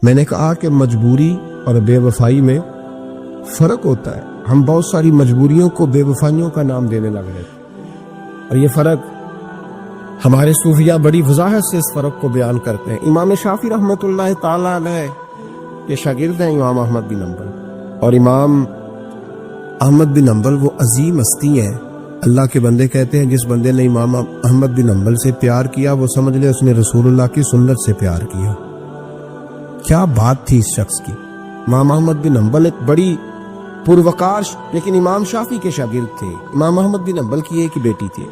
میں نے کہا کہ مجبوری اور بے وفائی میں فرق ہوتا ہے. ہم بہت ساری مجبوریوں کو بے وفائیوں کا نام دینے لگ رہے تھے، اور یہ فرق ہمارے صوفیاء بڑی وضاحت سے اس فرق کو بیان کرتے ہیں. امام شافعی رحمۃ اللہ تعالیٰ علیہ کے شاگرد ہیں امام احمد بن حنبل، اور امام احمد بن حنبل وہ عظیم ہستی ہیں. اللہ کے بندے کہتے ہیں جس بندے نے امام احمد بن حنبل سے پیار کیا وہ سمجھ لے اس نے رسول اللہ کی سنت سے پیار کیا. کیا بات تھی اس شخص کی. امام احمد بن حنبل ایک بڑی پروقار لیکن امام شافعی کے شاگرد تھے. امام احمد بن حنبل کی ایک ہی بیٹی تھی.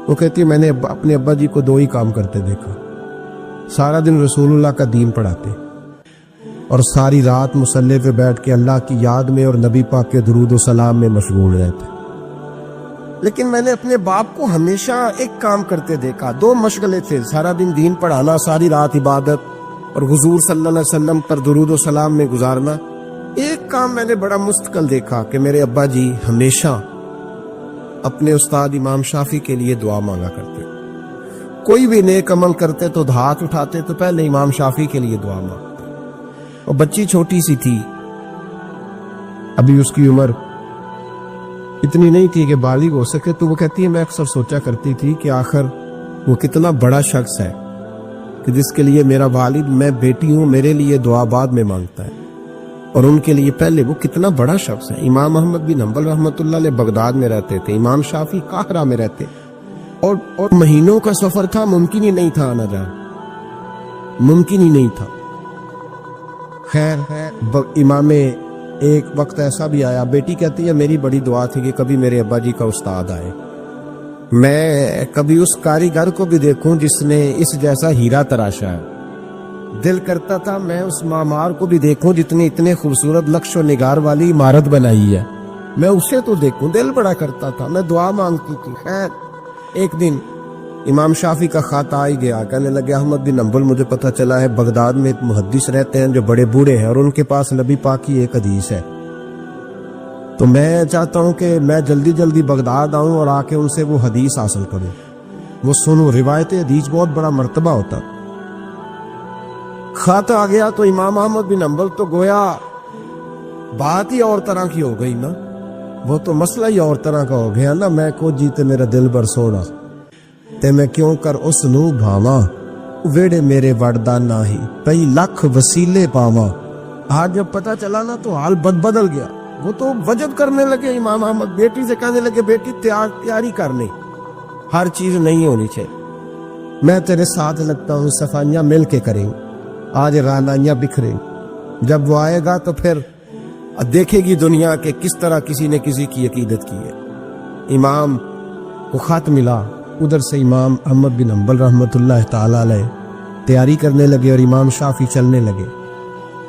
وہ کہتی ہے میں نے اپنے ابا جی کو 2 ہی کام کرتے دیکھا، سارا دن رسول اللہ کا دین پڑھاتے اور ساری رات مصلی پہ بیٹھ کے اللہ کی یاد میں اور نبی پاک کے درود و سلام میں مشغول رہتے. لیکن میں نے اپنے باپ کو ہمیشہ ایک کام کرتے دیکھا، 2 مشغلے تھے، سارا دن دین پڑھانا، ساری رات عبادت اور حضور صلی اللہ علیہ وسلم پر درود و سلام میں گزارنا. ایک کام میں نے بڑا مستقل دیکھا کہ میرے ابا جی ہمیشہ اپنے استاد امام شافعی کے لیے دعا مانگا کرتے. کوئی بھی نیک عمل کرتے تو ہاتھ اٹھاتے تو پہلے امام شافعی کے لیے دعا مانگتے. اور بچی چھوٹی سی تھی، ابھی اس کی عمر اتنی نہیں تھی کہ بالغ ہو سکے، تو وہ کہتی ہے میں اکثر سوچا کرتی تھی کہ آخر وہ کتنا بڑا شخص ہے کہ جس کے لیے میرا والد، میں بیٹی ہوں، میرے لیے دعا بعد میں مانگتا ہے، اور ان کے لیے پہلے وہ کتنا بڑا شخص ہے. امام احمد بن حنبل رحمۃ اللہ علیہ بغداد میں رہتے تھے، امام شافعی قاہرہ میں رہتے، اور مہینوں کا سفر تھا، ممکن ہی نہیں تھا آنا جانا، ممکن ہی نہیں تھا. خیر امام ایک وقت ایسا بھی آیا، بیٹی کہتی ہے میری بڑی دعا تھی کہ کبھی میرے ابا جی کا استاد آئے، میں کبھی اس کاریگر کو بھی دیکھوں جس نے اس جیسا ہیرا تراشا ہے. دل کرتا تھا میں اس معمار کو بھی دیکھوں جس نے اتنے خوبصورت نقش و نگار والی عمارت بنائی ہے، میں اسے تو دیکھوں. دل بڑا کرتا تھا، میں دعا مانگتی تھی. خیر ایک دن امام شافعی کا خط آ ہی گیا، کہنے لگے احمد بن حنبل مجھے پتہ چلا ہے بغداد میں ایک محدث رہتے ہیں جو بڑے بوڑھے ہیں اور ان کے پاس نبی پاک کی ایک حدیث ہے، تو میں چاہتا ہوں کہ میں جلدی جلدی بغداد آؤں اور آ کے ان سے وہ حدیث حاصل کروں، وہ سنوں. روایت حدیث بہت بڑا مرتبہ ہوتا. خط آ گیا تو امام احمد بن حنبل تو گویا بات ہی اور طرح کی ہو گئی نا، وہ تو مسئلہ ہی اور طرح کا ہو گیا نا. میں کو جیتے میرا دل بر سونا تے میں کیوں کر اس نو بھاواں، ویڑے میرے وڑدا نہ ہی کئی لکھ وسیلے پاواں. آج جب پتہ چلا نا تو حال بدل گیا. وہ تو وجد کرنے لگے امام احمد، بیٹی سے کہنے لگے بیٹی تیاری کرنے، ہر چیز نہیں ہونی چاہیے، میں تیرے ساتھ لگتا ہوں، صفائیاں مل کے کریں، آج رانائیاں بکھریں. جب وہ آئے گا تو پھر دیکھے گی دنیا کہ کس طرح کسی نے کسی کی عقیدت کی ہے. امام کو خط ملا، ادھر سے امام احمد بن حنبل رحمۃ اللہ تعالی علیہ تیاری کرنے لگے اور امام شافعی چلنے لگے.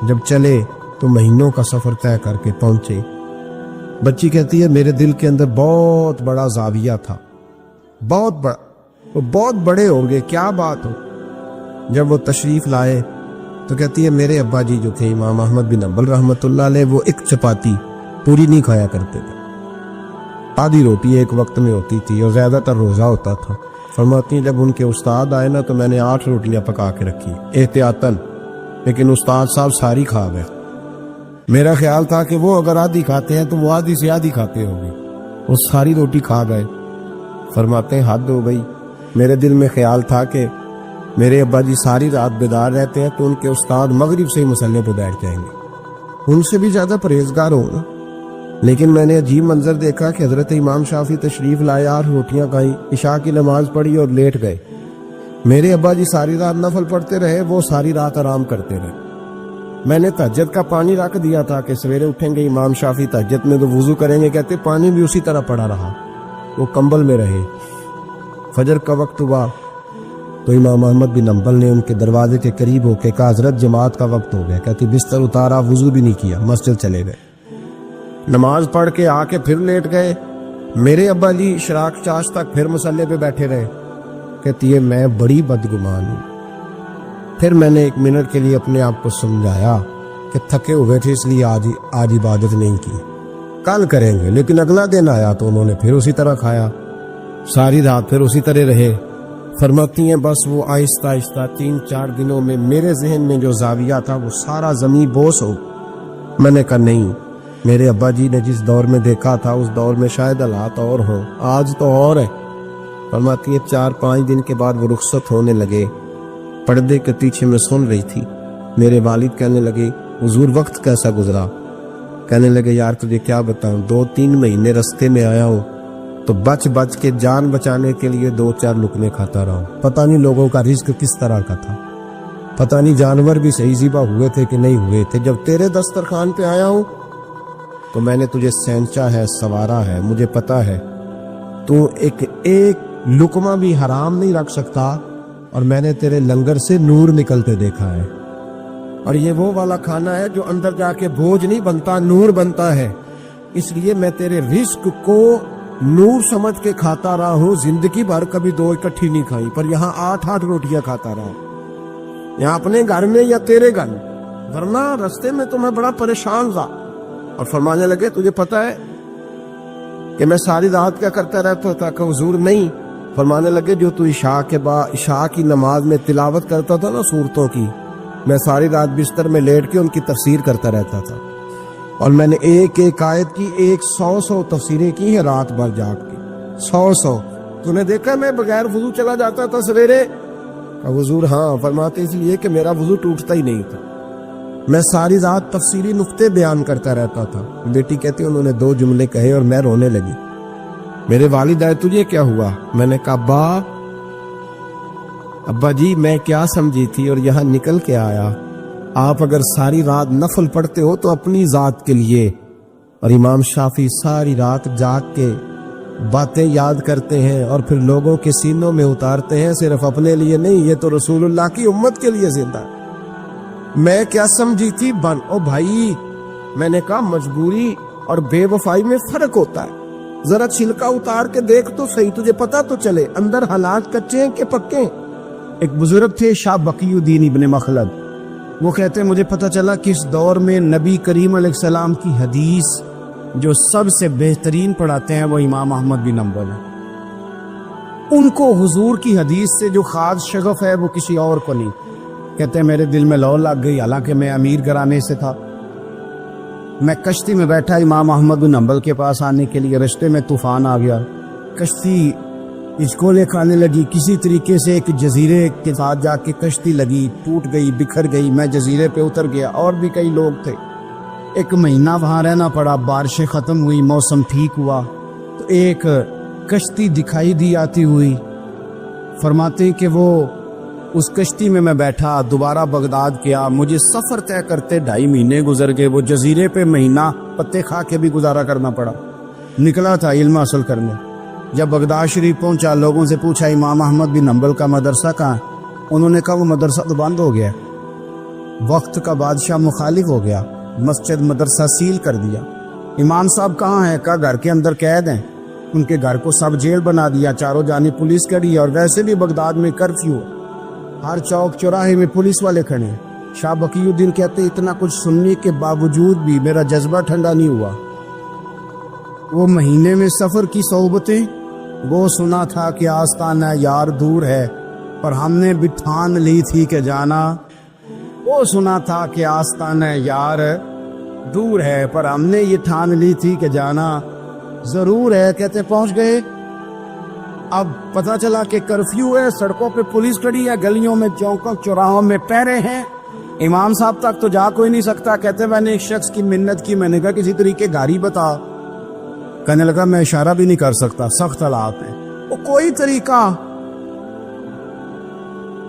جب چلے تو مہینوں کا سفر طے کر کے پہنچے. بچی کہتی ہے میرے دل کے اندر بہت بڑا زاویہ تھا، بہت بڑا، وہ بہت بڑے ہو گئے، کیا بات ہو. جب وہ تشریف لائے تو کہتی ہے میرے ابا جی جو تھے امام احمد بن حنبل رحمۃ اللہ علیہ وہ ایک چپاتی پوری نہیں کھایا کرتے تھے، آدھی روٹی ایک وقت میں ہوتی تھی اور زیادہ تر روزہ ہوتا تھا. فرماتی ہیں جب ان کے استاد آئے نا تو میں نے 8 روٹیاں پکا کے رکھی احتیاطاً، لیکن استاد صاحب ساری کھا گئے. میرا خیال تھا کہ وہ اگر آدھی کھاتے ہیں تو وہ آدھی سے آدھی کھاتے ہوں گے، وہ ساری روٹی کھا گئے. فرماتے ہیں حد ہو گئی، میرے دل میں خیال تھا کہ میرے ابا جی ساری رات بیدار رہتے ہیں تو ان کے استاد مغرب سے ہی مصلی پہ بیٹھ جائیں گے، ان سے بھی زیادہ پرہیزگار ہوں نا. لیکن میں نے عجیب منظر دیکھا کہ حضرت امام شافعی تشریف لائے، 8 روٹیاں کھائیں، عشاء کی نماز پڑھی اور لیٹ گئے. میرے ابا جی ساری رات نفل پڑھتے رہے، وہ ساری رات آرام کرتے رہے. میں نے تہجد کا پانی رکھ دیا تھا کہ سویرے اٹھیں گے امام شافعی تہجد میں تو وضو کریں گے، کہتے پانی بھی اسی طرح پڑا رہا، وہ کمبل میں رہے. فجر کا وقت ہوا تو امام احمد بن حنبل نے ان کے دروازے کے قریب ہو کے کہا حضرت جماعت کا وقت ہو گیا. کہتی بستر اتارا، وضو بھی نہیں کیا، مسجد چلے گئے، نماز پڑھ کے آ کے پھر لیٹ گئے. میرے ابا جی شراق چاش تک پھر مصلی پہ بیٹھے رہے. کہتی ہے میں بڑی بدگمان ہوں. پھر میں نے 1 منٹ کے لیے اپنے آپ کو سمجھایا کہ تھکے ہوئے تھے اس لیے آج عبادت نہیں کی، کل کریں گے. لیکن اگلا دن آیا تو انہوں نے پھر اسی طرح کھایا، ساری رات پھر اسی طرح رہے. فرماتی ہیں بس وہ آہستہ آہستہ 3-4 دنوں میں میرے ذہن میں جو زاویہ تھا وہ سارا زمین بوس ہو. میں نے کہا نہیں، میرے ابا جی نے جس دور میں دیکھا تھا اس دور میں شاید حالات اور ہوں، آج تو اور ہے. فرماتی ہے 4-5 دن کے بعد وہ رخصت ہونے لگے. پردے کے پیچھے میں سن رہی تھی. میرے والد کہنے لگے حضور وقت کیسا گزرا؟ کہنے لگے یار تجھے کیا بتاؤں، 2-3 مہینے رستے میں آیا ہوں تو بچ بچ کے جان بچانے کے لیے 2-4 لقمے کھاتا رہا ہوں. پتہ نہیں لوگوں کا رزق کس طرح کا تھا، پتہ نہیں جانور بھی صحیح ذبح ہوئے تھے کہ نہیں ہوئے تھے. جب تیرے دسترخوان پہ آیا ہوں تو میں نے تجھے سینچا ہے، سوارا ہے. مجھے پتا ہے تو ایک لقمہ بھی حرام نہیں رکھ سکتا، اور میں نے تیرے لنگر سے نور نکلتے دیکھا ہے. اور یہ وہ والا کھانا ہے جو اندر جا کے بوجھ نہیں بنتا، نور بنتا ہے. اس لیے میں تیرے رزق کو نور سمجھ کے کھاتا رہا ہوں. زندگی بھر کبھی 2 اکٹھی نہیں کھائی، پر یہاں 8-8 روٹیاں کھاتا رہا ہوں، یہاں اپنے گھر میں یا تیرے گھر میں، ورنہ رستے میں تو میں بڑا پریشان تھا. اور فرمانے لگے تجھے پتا ہے کہ میں ساری رات کیا کرتا رہتا تھا؟ کہ حضور نہیں. فرمانے لگے جو تو عشاء کی نماز میں تلاوت کرتا تھا نا سورتوں کی، میں ساری رات بستر میں لیٹ کے ان کی تفسیر کرتا رہتا تھا. اور میں نے ایک آیت کی 100 تفسیریں کی ہیں رات بھر جاگ کے. 100 تو نے دیکھا میں بغیر وضو چلا جاتا تھا سویرے؟ حضور ہاں. فرماتے اس لیے کہ میرا وضو ٹوٹتا ہی نہیں تھا، میں ساری رات تفسیری نقطے بیان کرتا رہتا تھا. بیٹی کہتی انہوں نے 2 جملے کہے اور میں رونے لگی. میرے والد آئے تجھے کیا ہوا؟ میں نے کہا ابا جی میں کیا سمجھی تھی اور یہاں نکل کے آیا. آپ اگر ساری رات نفل پڑھتے ہو تو اپنی ذات کے لیے، اور امام شافعی ساری رات جاگ کے باتیں یاد کرتے ہیں اور پھر لوگوں کے سینوں میں اتارتے ہیں، صرف اپنے لیے نہیں، یہ تو رسول اللہ کی امت کے لیے زندہ ہے. میں کیا سمجھی تھی او بھائی. میں نے کہا مجبوری اور بے وفائی میں فرق ہوتا ہے. ذرا چھلکا اتار کے دیکھ تو صحیح، تجھے پتا تو چلے اندر حالات کچے ہیں کہ پکے ہیں. ایک بزرگ تھے شاہ بقی الدین ابن مخلد، وہ کہتے ہیں مجھے پتا چلا کہ اس دور میں نبی کریم علیہ السلام کی حدیث جو سب سے بہترین پڑھاتے ہیں وہ امام احمد بن حنبل ہے. ان کو حضور کی حدیث سے جو خاص شغف ہے وہ کسی اور کو نہیں. کہتے ہیں میرے دل میں لو لگ گئی، حالانکہ میں امیر گھرانے سے تھا. میں کشتی میں بیٹھا امام احمد بن حنبل کے پاس آنے کے لیے، رستے میں طوفان آ گیا، کشتی اچکولے کھانے لگی. کسی طریقے سے ایک جزیرے کے ساتھ جا کے کشتی لگی، ٹوٹ گئی، بکھر گئی. میں جزیرے پہ اتر گیا، اور بھی کئی لوگ تھے. 1 مہینہ وہاں رہنا پڑا. بارشیں ختم ہوئی، موسم ٹھیک ہوا تو ایک کشتی دکھائی دی آتی ہوئی. فرماتے ہیں کہ وہ اس کشتی میں بیٹھا، دوبارہ بغداد کیا. مجھے سفر طے کرتے 2.5 مہینے گزر گئے. وہ جزیرے پہ مہینہ پتے کھا کے بھی گزارا کرنا پڑا. نکلا تھا علم حاصل کرنے. جب بغداد شریف پہنچا، لوگوں سے پوچھا امام احمد بن حنبل کا مدرسہ کہاں ہے؟ انہوں نے کہا وہ مدرسہ تو بند ہو گیا، وقت کا بادشاہ مخالف ہو گیا، مسجد مدرسہ سیل کر دیا. امام صاحب کہاں ہیں؟ کہا گھر کے اندر قید ہیں. ان کے گھر کو سب جیل بنا دیا، چاروں جانب پولیس کھڑی ہے، اور ویسے بھی بغداد میں کرفیو، ہر چوک چوراہے میں پولیس والے کھڑے ہیں. شاہ بقی الدین کہتے اتنا کچھ سننے کے باوجود بھی میرا جذبہ ٹھنڈا نہیں ہوا. وہ مہینے میں سفر کی صحبتیں، وہ سنا تھا کہ آستانہ یار دور ہے پر ہم نے بھی ٹھان لی تھی کہ جانا. وہ سنا تھا کہ آستانہ یار دور ہے پر ہم نے یہ ٹھان لی تھی کہ جانا ضرور ہے. کہتے پہنچ گئے. اب پتہ چلا کہ کرفیو ہے، سڑکوں پہ پولیس کھڑی ہے، گلیوں میں چوکوں چوراہوں میں پہرے ہیں. امام صاحب تک تو جا کوئی نہیں سکتا. کہتے میں نے ایک شخص کی منت کی، میں نے کہا کسی طریقے گاڑی بتا. کہنے لگا میں اشارہ بھی نہیں کر سکتا، سخت حالات ہیں. وہ کوئی طریقہ.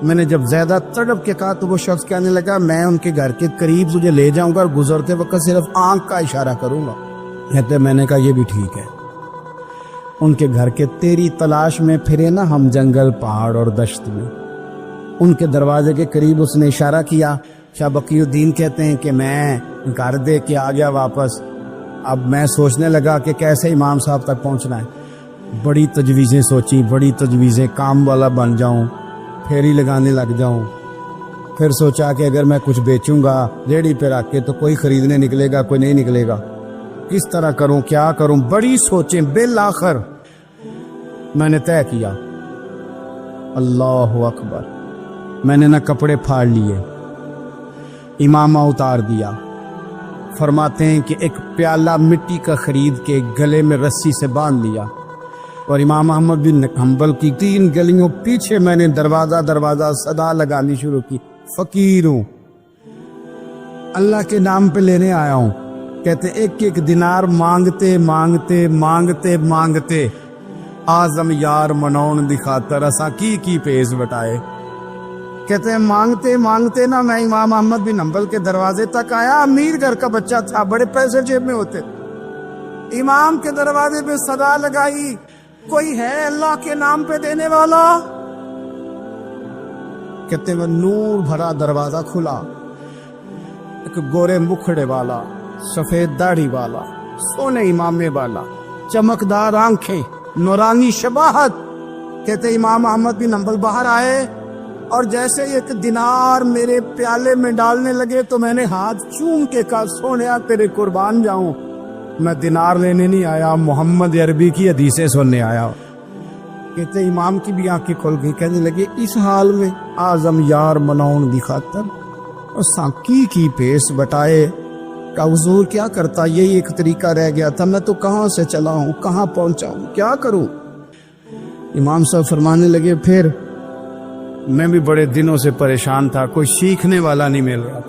میں نے جب زیادہ تڑپ کے کہا تو وہ شخص کہنے لگا میں ان کے گھر کے قریب تجھے لے جاؤں گا اور گزرتے وقت صرف آنکھ کا اشارہ کروں گا. کہتے میں نے کہا یہ بھی ٹھیک ہے. ان کے گھر کے تیری تلاش میں پھرے نا ہم جنگل پہاڑ اور دشت میں. ان کے دروازے کے قریب اس نے اشارہ کیا. شاہ بقی الدین کہتے ہیں کہ میں گھر دے کے آ گیا واپس. اب میں سوچنے لگا کہ کیسے امام صاحب تک پہنچنا ہے. بڑی تجویزیں سوچی، بڑی تجویزیں، کام والا بن جاؤں، پھیری لگانے لگ جاؤں. پھر سوچا کہ اگر میں کچھ بیچوں گا ریڑھی پہ رکھ کے تو کوئی خریدنے نکلے گا، کوئی نہیں نکلے گا. کس طرح کروں، کیا کروں، بڑی سوچیں. بالآخر میں نے طے کیا اللہ اکبر. میں نے نہ کپڑے پھاڑ لیے، امامہ اتار دیا. فرماتے ہیں کہ ایک پیالہ مٹی کا خرید کے گلے میں رسی سے باندھ لیا، اور امام احمد بن حنبل کی 3 گلیوں پیچھے میں نے دروازہ صدا لگانی شروع کی، فقیر ہوں، اللہ کے نام پہ لینے آیا ہوں. کہتے ایک ایک دینار مانگتے مانگتے مانگتے مانگتے آزم یار منون دی خاطر اساں کی پیز بٹائے. کہتے ہیں مانگتے مانگتے نا میں امام احمد بن حنبل کے دروازے تک آیا. امیر گھر کا بچہ تھا، بڑے پیسے جیب میں ہوتے. امام کے دروازے پہ صدا لگائی، کوئی ہے اللہ کے نام پہ دینے والا؟ کہتے ہیں نور بھرا دروازہ کھلا. ایک گورے مکھڑے والا، سفید داڑھی والا، سونے امامے والا، چمکدار آنکھیں، نورانی شباہت. کہتے امام احمد بن حنبل باہر آئے اور جیسے ایک دینار میرے پیالے میں ڈالنے لگے تو میں نے ہاتھ چوم کے کہا سونیا تیرے قربان جاؤں، میں دینار لینے نہیں آیا، محمد عربی کی حدیثیں سننے آیا. کہتے امام کی بھی آنکھیں کھل گئی. کہنے لگے اس حال میں آزم یار مناؤن دی خاطر اور سانکی کی پیس بٹائے کہ حضور کیا کرتا، یہی ایک طریقہ رہ گیا تھا، میں تو کہاں سے چلا ہوں، کہاں پہنچا ہوں، کیا کروں. امام صاحب فرمانے لگے پھر میں بھی بڑے دنوں سے پریشان تھا، کوئی سیکھنے والا نہیں مل رہا،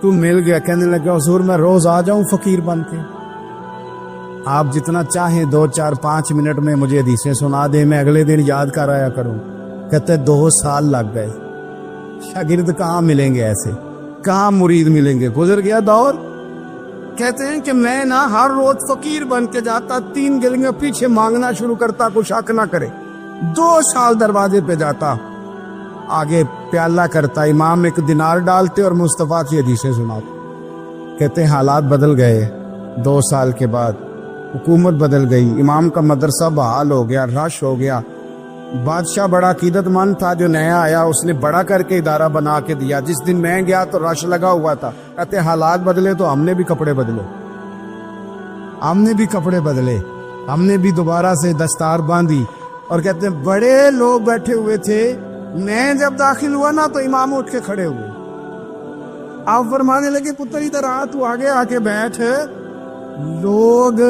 تو مل گیا. کہنے لگا حضور میں روز آ جاؤں فقیر بن کے، آپ جتنا چاہیں 2 4 5 منٹ میں مجھے حدیثیں سنا دیں، میں اگلے دن یاد کر آیا کروں. کہتے 2 سال لگ گئے. شاگرد کہاں ملیں گے ایسے، کہاں مرید ملیں گے، گزر گیا دور. کہتے ہیں کہ میں نا ہر روز فقیر بن کے جاتا، 3 گلیاں پیچھے مانگنا شروع کرتا، کوئی شک نہ کرے. 2 سال دروازے پہ جاتا، آگے پیالہ کرتا، امام ایک دینار ڈالتے اور مصطفیٰ کی حدیثیں سناتے. کہتے ہیں حالات بدل گئے. 2 سال کے بعد حکومت بدل گئی، امام کا مدرسہ بحال ہو گیا، رش ہو گیا. بادشاہ بڑا عقیدت مند تھا، جو نیا آیا اس نے بڑا کر کے ادارہ بنا کے دیا. جس دن میں گیا تو رش لگا ہوا تھا. کہتے حالات بدلے تو ہم نے بھی کپڑے بدلے، ہم نے بھی دوبارہ سے دستار باندھی. اور کہتے ہیں بڑے لوگ بیٹھے ہوئے تھے، میں جب داخل ہوا نا تو امام اٹھ کے کھڑے ہوئے. آپ فرمانے لگے پتر ادھر آ، تو آگے آ کے بیٹھ، لوگ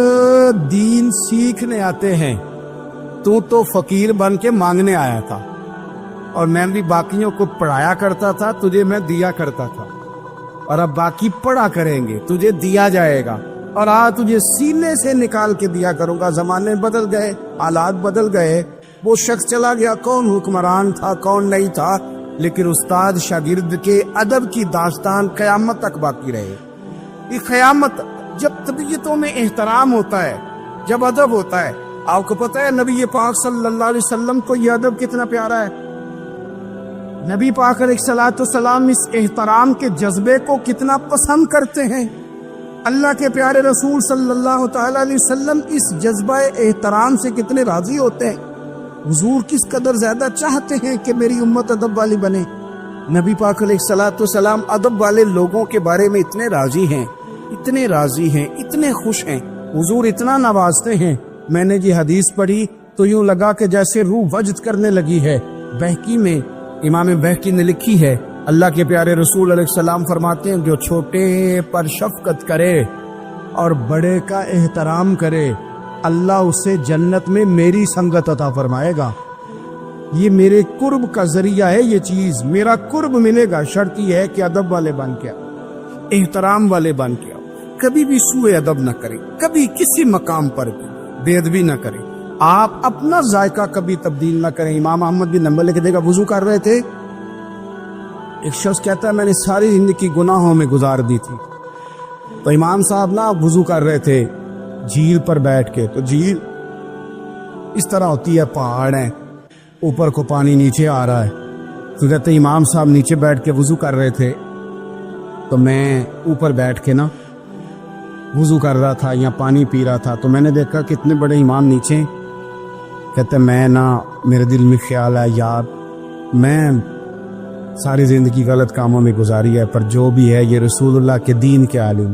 دین سیکھنے آتے ہیں، تو فقیر بن کے مانگنے آیا تھا، اور میں بھی باقیوں کو پڑھایا کرتا تھا، تجھے میں دیا کرتا تھا، اور اب باقی پڑھا کریں گے، تجھے دیا جائے گا، اور تجھے سینے سے نکال کے دیا کروں گا. زمانے بدل گئے، حالات بدل گئے. وہ شخص چلا گیا، کون حکمران تھا کون نہیں تھا، لیکن استاد شاگرد کے ادب کی داستان قیامت تک باقی رہے. یہ قیامت، جب طبیعتوں میں احترام ہوتا ہے، جب ادب ہوتا ہے. آپ کو پتہ ہے نبی پاک صلی اللہ علیہ وسلم کو یہ ادب کتنا پیارا ہے. نبی پاک علیہ الصلوۃ والسلام اس احترام کے جذبے کو کتنا پسند کرتے ہیں. اللہ کے پیارے رسول صلی اللہ تعالی علیہ وسلم اس جذبہ احترام سے کتنے راضی ہوتے ہیں. حضور کس قدر زیادہ چاہتے ہیں کہ میری امت ادب والی بنے. نبی پاک علیہ الصلوۃ والسلام ادب والے لوگوں کے بارے میں اتنے راضی ہیں، اتنے راضی ہیں، اتنے خوش ہیں. حضور اتنا نوازتے ہیں. میں نے یہ حدیث پڑھی تو یوں لگا کہ جیسے روح وجد کرنے لگی ہے. بہقی میں امام بہقی نے لکھی ہے، اللہ کے پیارے رسول علیہ السلام فرماتے ہیں جو چھوٹے پر شفقت کرے اور بڑے کا احترام کرے، اللہ اسے جنت میں میری سنگت عطا فرمائے گا. یہ میرے قرب کا ذریعہ ہے، یہ چیز میرا قرب ملے گا. شرط یہ ہے کہ ادب والے بن کے آؤ، احترام والے بن کے آؤ. کبھی بھی سوء ادب نہ کریں، کبھی کسی مقام پر بھی بے ادبی نہ کریں. آپ اپنا ذائقہ کبھی تبدیل نہ کریں. امام احمد بن حنبل لکھ دے گا، وضو کر رہے تھے، ایک شخص کہتا ہے میں نے ساری زندگی گناہوں میں گزار دی تھی. تو امام صاحب نا وضو کر رہے تھے جھیل پر بیٹھ کے. تو جھیل اس طرح ہوتی ہے، پہاڑ ہیں، اوپر کو پانی نیچے آ رہا ہے. تو کہتے امام صاحب نیچے بیٹھ کے وضو کر رہے تھے، تو میں اوپر بیٹھ کے نا وضو کر رہا تھا یا پانی پی رہا تھا. تو میں نے دیکھا کتنے بڑے امام نیچے. کہتے میں نا میرے دل میں خیال ہے یار میں ساری زندگی غلط کاموں میں گزاری ہے، پر جو بھی ہے یہ رسول اللہ کے دین کے عالم.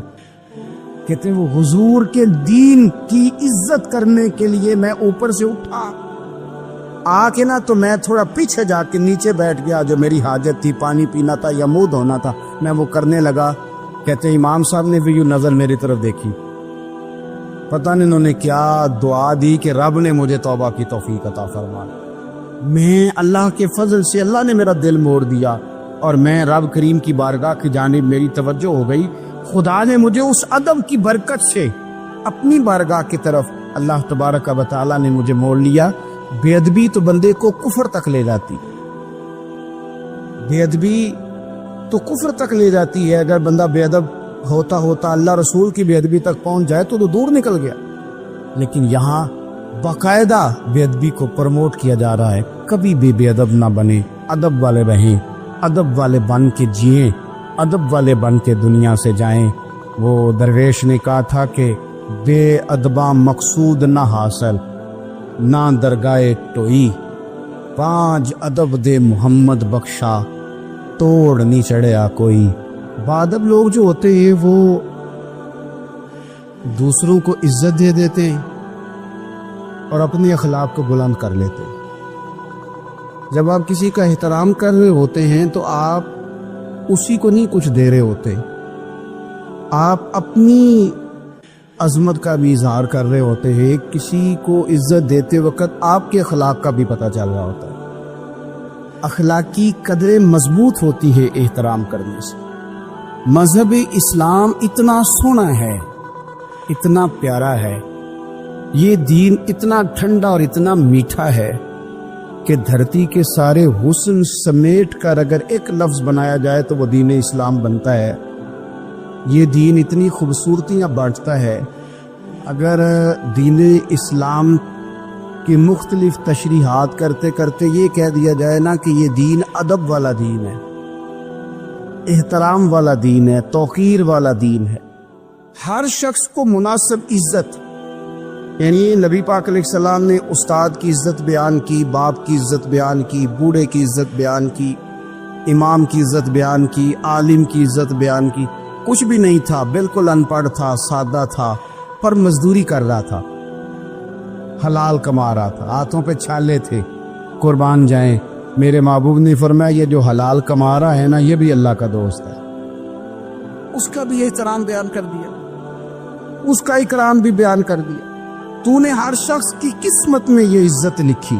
کہتے وہ حضور کے دین کی عزت کرنے کے لیے میں اوپر سے اٹھا، آ کے نا تو میں تھوڑا پیچھے جا کے نیچے بیٹھ گیا، جو میری حاجت تھی، پانی پینا تھا یا منہ دھونا تھا، میں وہ کرنے لگا۔ کہتے امام صاحب نے بھی یوں نظر میری طرف دیکھی، پتہ نہیں انہوں نے کیا دعا دی کہ رب نے مجھے توبہ کی توفیق عطا فرما۔ میں اللہ کے فضل سے اللہ نے میرا دل موڑ دیا، اور میں رب کریم کی بارگاہ کی جانب میری توجہ ہو گئی۔ خدا نے مجھے اس ادب کی برکت سے اپنی بارگاہ کی طرف اللہ تبارک و تعالیٰ نے مجھے موڑ لیا۔ بے ادبی تو بندے کو کفر تک لے جاتی، بے ادبی تو کفر تک لے جاتی ہے۔ اگر بندہ بے ادب ہوتا ہوتا اللہ رسول کی بے ادبی تک پہنچ جائے تو دور نکل گیا، لیکن یہاں باقاعدہ بے ادبی کو پروموٹ کیا جا رہا ہے۔ کبھی بھی بے ادب نہ بنے، ادب والے رہیں، ادب والے بن کے جئیں، ادب والے بن کے دنیا سے جائیں۔ وہ درویش نے کہا تھا کہ بے ادباں مقصود نہ حاصل، نہ درگاہ ٹوئی، پانچ ادب دے محمد بخشا، توڑ نہیں چڑھیا کوئی۔ بادب لوگ جو ہوتے ہیں وہ دوسروں کو عزت دے دیتے ہیں اور اپنے اخلاق کو بلند کر لیتے ہیں۔ جب آپ کسی کا احترام کر رہے ہوتے ہیں تو آپ اسی کو نہیں کچھ دے رہے ہوتے، آپ اپنی عظمت کا بھی اظہار کر رہے ہوتے ہیں۔ کسی کو عزت دیتے وقت آپ کے اخلاق کا بھی پتہ چل رہا ہوتا ہے۔ اخلاقی قدریں مضبوط ہوتی ہے احترام کرنے سے۔ مذہب اسلام اتنا سونا ہے، اتنا پیارا ہے، یہ دین اتنا ٹھنڈا اور اتنا میٹھا ہے کہ دھرتی کے سارے حسن سمیٹ کر اگر ایک لفظ بنایا جائے تو وہ دین اسلام بنتا ہے۔ یہ دین اتنی خوبصورتیاں بانٹتا ہے، اگر دین اسلام کی مختلف تشریحات کرتے کرتے یہ کہہ دیا جائے نا کہ یہ دین ادب والا دین ہے، احترام والا دین ہے، توقیر والا دین ہے، ہر شخص کو مناسب عزت، یعنی نبی پاک علیہ السلام نے استاد کی عزت بیان کی، باپ کی عزت بیان کی، بوڑھے کی عزت بیان کی، امام کی عزت بیان کی، عالم کی عزت بیان کی۔ کچھ بھی نہیں تھا، بالکل ان پڑھ تھا، سادہ تھا، پر مزدوری کر رہا تھا، حلال کما رہا تھا، ہاتھوں پہ چھالے تھے۔ قربان جائیں، میرے محبوب نے فرمایا یہ جو حلال کما رہا ہے نا یہ بھی اللہ کا دوست ہے، اس کا بھی احترام بیان کر دیا، اس کا اکرام بھی بیان کر دیا۔ تو نے ہر شخص کی قسمت میں یہ عزت لکھی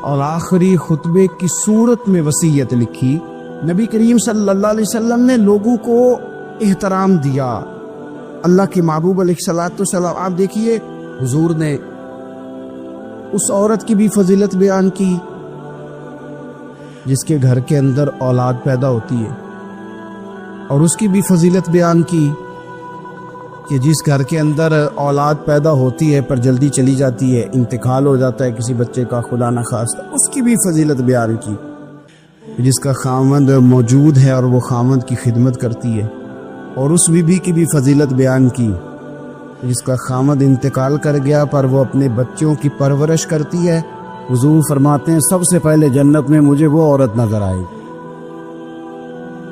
اور آخری خطبے کی صورت میں وصیت لکھی۔ نبی کریم صلی اللہ علیہ وسلم نے لوگوں کو احترام دیا، اللہ کے محبوب علیہ الصلوۃ والسلام۔ آپ دیکھیے حضور نے اس عورت کی بھی فضیلت بیان کی جس کے گھر کے اندر اولاد پیدا ہوتی ہے، اور اس کی بھی فضیلت بیان کی کہ جس گھر کے اندر اولاد پیدا ہوتی ہے پر جلدی چلی جاتی ہے، انتقال ہو جاتا ہے کسی بچے کا خدا نخواستہ، اس کی بھی فضیلت بیان کی۔ جس کا خاوند موجود ہے اور وہ خاوند کی خدمت کرتی ہے، اور اس بیوی کی بھی فضیلت بیان کی جس کا خاوند انتقال کر گیا پر وہ اپنے بچوں کی پرورش کرتی ہے۔ حضور فرماتے ہیں سب سے پہلے جنت میں مجھے وہ عورت نظر آئی۔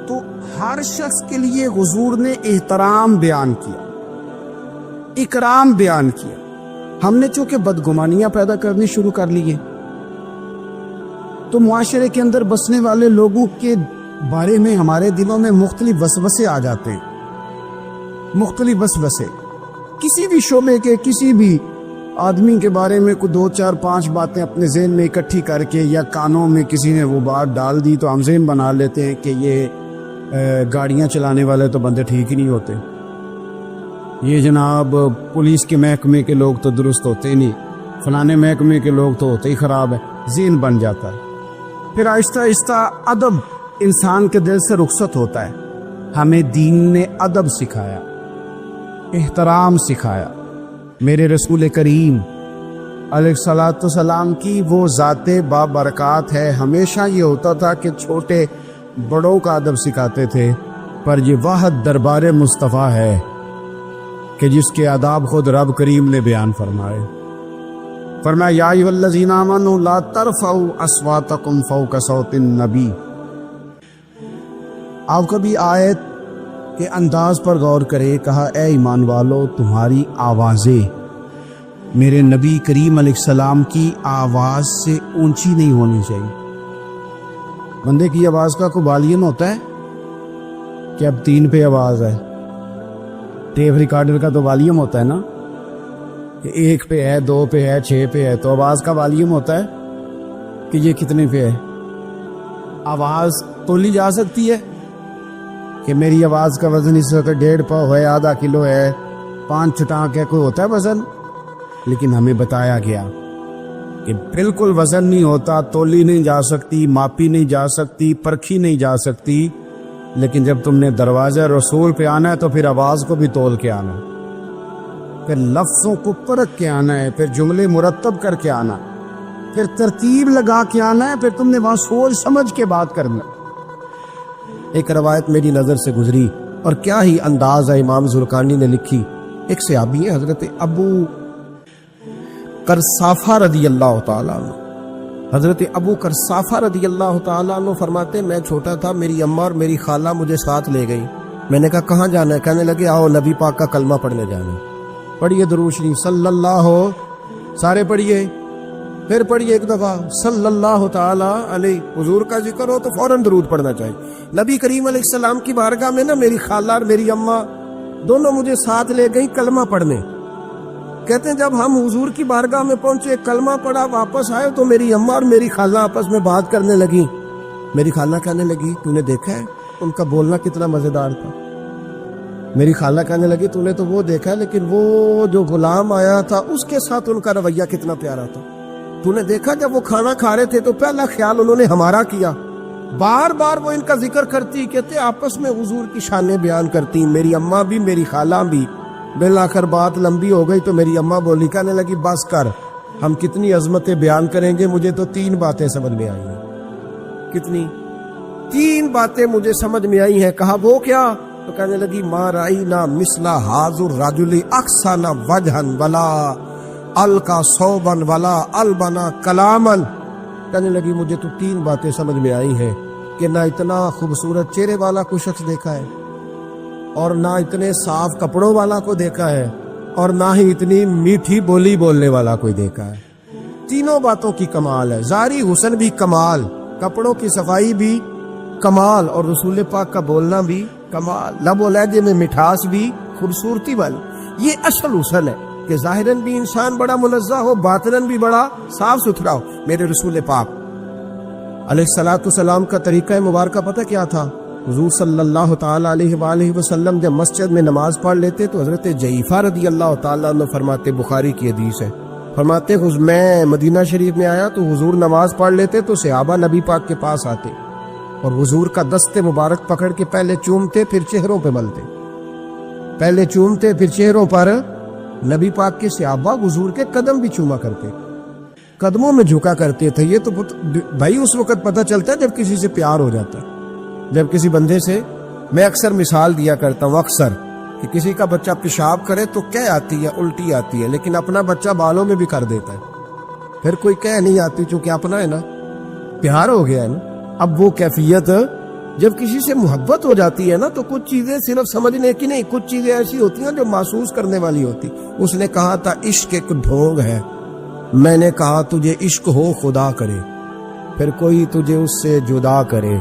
تو ہر شخص کے لیے حضور نے احترام بیان کیا، اکرام بیان کیا۔ ہم نے چونکہ بدگمانیاں پیدا کرنی شروع کر لی ہیں تو معاشرے کے اندر بسنے والے لوگوں کے بارے میں ہمارے دلوں میں مختلف وسوسے آ جاتے ہیں، مختلف وسوسے۔ کسی بھی شعبے کے کسی بھی آدمی کے بارے میں کوئی 2 4 5 باتیں اپنے ذہن میں اکٹھی کر کے یا کانوں میں کسی نے وہ بات ڈال دی تو ہم ذہن بنا لیتے ہیں کہ یہ گاڑیاں چلانے والے تو بندے ٹھیک ہی نہیں ہوتے، یہ جناب پولیس کے محکمے کے لوگ تو درست ہوتے نہیں، فلانے محکمے کے لوگ تو ہوتے ہی خراب ہے، ذہن بن جاتا ہے۔ پھر آہستہ آہستہ ادب انسان کے دل سے رخصت ہوتا ہے۔ ہمیں دین نے ادب سکھایا، احترام سکھایا۔ میرے رسول کریم علیہ الصلوۃ والسلام کی وہ ذات بابرکات ہے، ہمیشہ یہ ہوتا تھا کہ چھوٹے بڑوں کا ادب سکھاتے تھے، پر یہ واحد دربار مصطفیٰ ہے کہ جس کے آداب خود رب کریم نے بیان فرمائے۔ فرمایا یا ایھا الذین آمنوا لا ترفعوا اصواتکم فوق صوت النبی۔ آپ کبھی آیت کے انداز پر غور کرے، کہا اے ایمان والو تمہاری آوازیں میرے نبی کریم علیہ السلام کی آواز سے اونچی نہیں ہونی چاہیے. بندے کی آواز کا کوئی والیوم ہوتا ہے کہ اب 3 پہ آواز ہے؟ ٹیپ ریکارڈر کا تو والیوم ہوتا ہے نا کہ 1 پہ ہے، 2 پہ ہے، 6 پہ ہے. تو آواز کا والیوم ہوتا ہے کہ یہ کتنے پہ ہے. آواز تولی جا سکتی ہے کہ میری آواز کا وزن اس وقت 1.5 پاؤ ہے، آدھا کلو ہے، 5 چٹانک ہے، کوئی ہوتا ہے وزن؟ لیکن ہمیں بتایا گیا کہ بالکل وزن نہیں ہوتا، تولی نہیں جا سکتی، ماپی نہیں جا سکتی، پرکھی نہیں جا سکتی. لیکن جب تم نے دروازہ رسول پہ آنا ہے تو پھر آواز کو بھی تول کے آنا ہے، پھر لفظوں کو پرکھ کے آنا ہے، پھر جملے مرتب کر کے آنا، پھر ترتیب لگا کے آنا ہے، پھر تم نے وہاں سوچ سمجھ کے بات کرنا. ایک روایت میری نظر سے گزری اور کیا ہی انداز ہے امام زرقانی نے لکھی. ایک صحابی ہے حضرت ابو قرصافہ رضی اللہ تعالیٰ عنہ. حضرت ابو قرصافہ رضی اللہ تعالیٰ عنہ فرماتے میں چھوٹا تھا، میری اماں اور میری خالہ مجھے ساتھ لے گئی. میں نے کہا کہاں جانا ہے؟ کہنے لگے آؤ نبی پاک کا کلمہ پڑھنے جانا. پڑھیے درود شریف صلی اللہ، سارے پڑھیے، پھر پڑھیے ایک دفعہ صلی اللہ تعالی علیہ. حضور کا ذکر ہو تو فوراً درود پڑھنا چاہیے. نبی کریم علیہ السلام کی بارگاہ میں نا میری خالہ اور میری اماں دونوں مجھے ساتھ لے گئی کلمہ پڑھنے. کہتے ہیں جب ہم حضور کی بارگاہ میں پہنچے، کلمہ پڑھا، واپس آئے تو میری اماں اور میری خالہ آپس میں بات کرنے لگی. میری خالہ کہنے لگی تو نے دیکھا ہے ان کا بولنا کتنا مزیدار تھا. میری خالہ کہنے لگی تو نے تو وہ دیکھا ہے، لیکن وہ جو غلام آیا تھا اس کے ساتھ ان کا رویہ کتنا پیارا تھا. تو نے دیکھا جب وہ کھانا کھا رہے تھے تو پہلا خیال انہوں نے ہمارا کیا. بار بار وہ ان کا ذکر کرتی، کہتے آپس میں حضور کی شانیں بیان کرتی، میری اماں بھی میری خالہ بھی. بالآخر بات لمبی ہو گئی تو میری اماں بولی، کہنے لگی بس کر، ہم کتنی عظمتیں بیان کریں گے، مجھے تو 3 باتیں سمجھ میں آئی ہیں. کتنی؟ 3 باتیں مجھے سمجھ میں آئی ہیں. کہا وہ کیا؟ تو کہنے لگی ما رأینا مثل حاضر الرجل احسن وجہا ولا القا صوبا ولا البنا کلاما. کہنے لگی مجھے تو 3 باتیں سمجھ میں آئی ہیں کہ نہ اتنا خوبصورت چہرے والا کوئی شخص دیکھا ہے، اور نہ اتنے صاف کپڑوں والا کو دیکھا ہے، اور نہ ہی اتنی میٹھی بولی بولنے والا کوئی دیکھا ہے. تینوں باتوں کی کمال ہے. ظاہری حسن بھی کمال، کپڑوں کی صفائی بھی کمال، اور رسول پاک کا بولنا بھی کمال، لب و لہجے میں مٹھاس بھی، خوبصورتی والی. یہ اصل حسن ہے کہ ظاہراً بھی انسان بڑا منزہ ہو، باطناً بھی بڑا صاف ستھرا ہو. میرے رسول پاک علیہ الصلوۃ والسلام کا طریقہ مبارکہ پتہ کیا تھا؟ حضور صلی اللہ تعالی علیہ وآلہ وسلم جب مسجد میں نماز پڑھ لیتے تو حضرت جعفہ رضی اللہ تعالیٰ عنہ فرماتے، بخاری کی حدیث ہے، فرماتے میں مدینہ شریف میں آیا تو حضور نماز پڑھ لیتے تو صحابہ نبی پاک کے پاس آتے اور حضور کا دست مبارک پکڑ کے پہلے چومتے پھر چہروں پہ ملتے، پہلے چومتے پھر چہروں پر. نبی پاک کے صحابہ حضور کے قدم بھی چوما کرتے، قدموں میں جھکا کرتے تھے. یہ تو بھائی اس وقت پتہ چلتا ہے جب کسی سے پیار ہو جاتا ہے. جب کسی بندے سے، میں اکثر مثال دیا کرتا ہوں اکثر کہ کسی کا بچہ پیشاب کرے تو کہہ آتی ہے، الٹی آتی ہے، لیکن اپنا بچہ بالوں میں بھی کر دیتا ہے، پھر کوئی کہہ نہیں آتی چونکہ اپنا ہے نا، پیار ہو گیا ہے نا. اب وہ کیفیت جب کسی سے محبت ہو جاتی ہے نا تو کچھ چیزیں صرف سمجھنے کی نہیں، کچھ چیزیں ایسی ہوتی ہیں جو محسوس کرنے والی ہوتی. اس نے کہا تھا عشق ایک ڈھونگ ہے، میں نے کہا تجھے عشق ہو خدا کرے، پھر کوئی تجھے اس سے جدا کرے،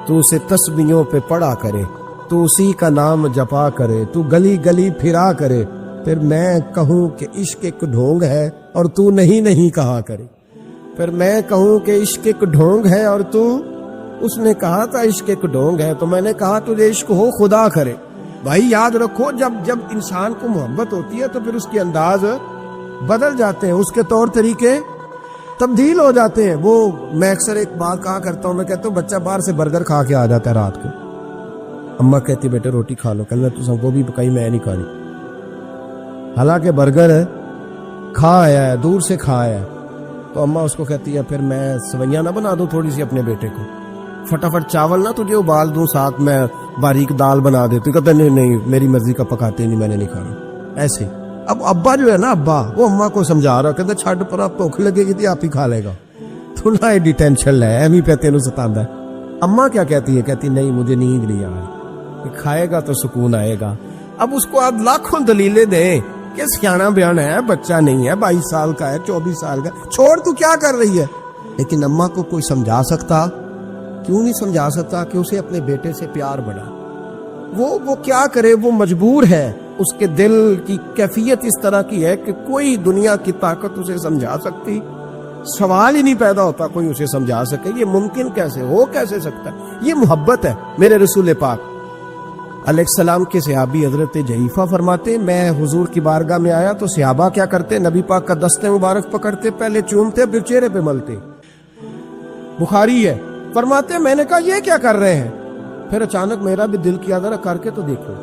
تو اسے تسبیحوں پہ پڑا کرے، تو اسی کا نام جپا کرے، تو گلی گلی پھرا کرے، پھر میں کہوں کہ عشق ایک ڈھونگ ہے اور تو نہیں کہا کرے. پھر میں کہوں کہ عشق ایک ڈھونگ ہے اور تو، اس نے کہا تھا عشق ایک ڈھونگ ہے تو میں نے کہا تجھے عشق ہو خدا کرے. بھائی یاد رکھو جب انسان کو محبت ہوتی ہے تو پھر اس کے انداز بدل جاتے ہیں، اس کے طور طریقے تبدیل ہو جاتے ہیں. وہ میں اکثر ایک بات کہا کرتا ہوں، میں کہتا ہوں بچہ باہر سے برگر کھا کے آ جاتا ہے رات کو، اماں کہتی بیٹے روٹی کھا لو، کہنا تو سب کو بھی پکائی میں نہیں کھانی، حالانکہ برگر کھا آیا ہے، دور سے کھا آیا ہے. تو اماں اس کو کہتی ہے پھر میں سویاں نہ بنا دوں تھوڑی سی اپنے بیٹے کو، فٹافٹ چاول نہ تجھے ابال دوں، ساتھ میں باریک دال بنا دیتی. کہتا نہیں میری مرضی کا پکاتے نہیں، میں نے نہیں کھانا. ایسے اب ابا جو ہے نا، ابا وہ اماں کو سمجھا رہا، کہتا چھڈ پر، آپ بھوک لگے گی تو آپ ہی کھا لے گا، تو نہ ایڈی ٹینشن ہے، ایمی پہ تینوں ستاندا ہے. اماں کیا کہتی ہے؟ کہتی نہیں مجھے نیند نہیں آ رہی، کھائے گا تو سکون آئے گا. اب اس کو آپ لاکھوں دلیلیں دیں کہ سیانا بیان ہے, بچہ نہیں ہے, 22 سال کا ہے, 24 سال کا, چھوڑ تو کیا کر رہی ہے. لیکن اماں کو کوئی سمجھا سکتا؟ کیوں نہیں سمجھا سکتا کہ اسے اپنے بیٹے سے پیار بڑھا. وہ کیا کرے, وہ مجبور ہے. اس کے دل کی کیفیت اس طرح کی ہے کہ کوئی دنیا کی طاقت اسے سمجھا سکتی, سوال ہی نہیں پیدا ہوتا کوئی اسے سمجھا سکے. یہ ممکن کیسے ہو, کیسے سکتا ہے؟ یہ محبت ہے. میرے رسول پاک علیہ السلام کے صحابی حضرت جعفہ فرماتے میں حضور کی بارگاہ میں آیا تو صحابہ کیا کرتے, نبی پاک کا دست مبارک پکڑتے, پہلے چومتے پھر چہرے پہ ملتے. بخاری ہے. فرماتے میں نے کہا یہ کیا کر رہے ہیں؟ پھر اچانک میرا بھی دل کیا ذرا کر کے تو دیکھو.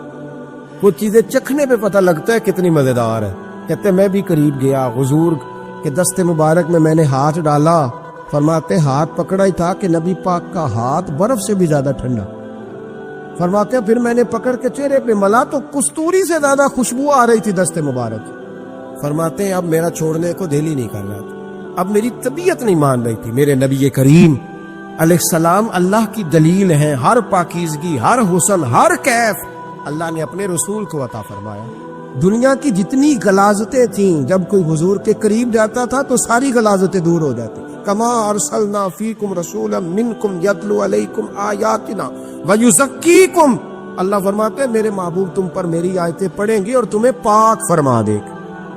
وہ چیزیں چکھنے پہ پتہ لگتا ہے کتنی مزیدار ہے. کہتے میں بھی قریب گیا, حضور کے دست مبارک میں نے ہاتھ ڈالا. فرماتے ہاتھ پکڑا ہی تھا کہ نبی پاک کا ہاتھ برف سے بھی زیادہ ٹھنڈا. فرماتے پھر میں نے پکڑ کے چہرے پہ ملا تو کستوری سے زیادہ خوشبو آ رہی تھی دست مبارک. فرماتے اب میرا چھوڑنے کو دل ہی نہیں کر رہا تھا, اب میری طبیعت نہیں مان رہی تھی. میرے نبی کریم علیہ السلام اللہ کی دلیل ہیں. ہر پاکیزگی, ہر حسن, ہر کیف اللہ نے اپنے رسول کو عطا فرمایا. دنیا کی جتنی غلاظتیں تھیں جب کوئی حضور کے قریب جاتا تھا تو ساری غلاظتیں دور ہو جاتی. کما ارسلنا فیکم رسولا منکم یتلو علیکم آیاتنا ویزکیکم. اللہ فرماتے ہیں میرے محبوب تم پر میری آیتیں پڑھیں گے اور تمہیں پاک فرما دے گا,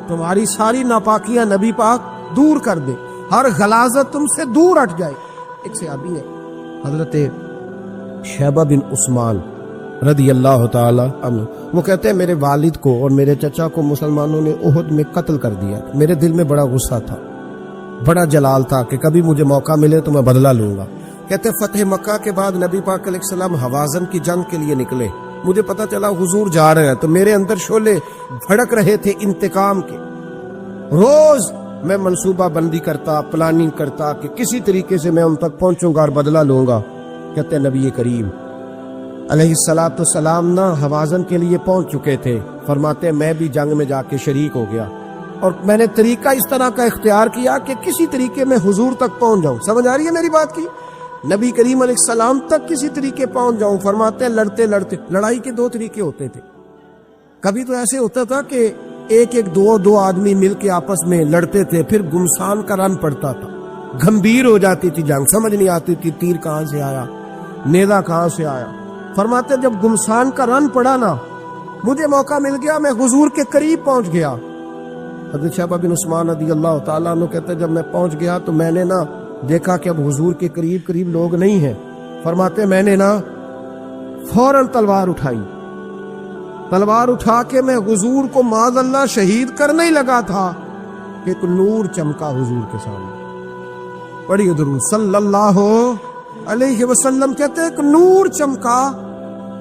تمہاری ساری ناپاکیاں نبی پاک دور کر دے, ہر غلاظت تم سے دور ہٹ جائے. ایک صحابی ہے حضرت شیبہ بن عثمان رضی اللہ تعالی عنہ, وہ کہتے ہیں میرے والد کو اور میرے چچا کو مسلمانوں نے احد میں قتل کر دیا. میرے دل میں بڑا غصہ تھا, بڑا جلال تھا کہ کبھی مجھے موقع ملے تو میں بدلہ لوں گا. کہتے فتح مکہ کے بعد نبی پاک علیہ السلام حوازن کی جنگ کے لیے نکلے. مجھے پتا چلا حضور جا رہے ہیں تو میرے اندر شعلے بھڑک رہے تھے انتقام کے. روز میں منصوبہ بندی کرتا, پلاننگ کرتا کہ کسی طریقے سے میں ان تک پہنچوں گا اور بدلہ لوں گا. کہتے ہیں نبی کریم علیہ السلام نہ حوازن کے لیے پہنچ چکے تھے. فرماتے میں بھی جنگ میں جا کے شریک ہو گیا اور میں نے طریقہ اس طرح کا اختیار کیا کہ کسی طریقے میں حضور تک پہنچ جاؤں. سمجھ آ رہی ہے میری بات کی؟ نبی کریم علیہ السلام تک کسی طریقے پہنچ جاؤں. فرماتے لڑتے لڑتے, لڑائی کے 2 طریقے ہوتے تھے. کبھی تو ایسے ہوتا تھا کہ ایک دو آدمی مل کے آپس میں لڑتے تھے, پھر گمسان کا رن پڑتا تھا, گھمبیر ہو جاتی تھی جنگ, سمجھ نہیں آتی تھی تیر کہاں سے آیا, نیزہ کہاں سے آیا. فرماتے جب گمسان کا رن پڑا نا, مجھے موقع مل گیا, میں حضور کے قریب پہنچ گیا. حضرت شیبہ بن عثمان رضی اللہ تعالیٰ عنہ کہتے جب میں پہنچ گیا تو میں نے نا دیکھا کہ اب حضور کے قریب لوگ نہیں ہیں. فرماتے میں نے نا فوراً تلوار اٹھائی, تلوار اٹھا کے میں حضور کو معاذ اللہ شہید کرنے ہی لگا تھا کہ ایک نور چمکا حضور کے سامنے. پڑھیے درود صلی اللہ علیہ وسلم. کہتے ایک نور چمکا,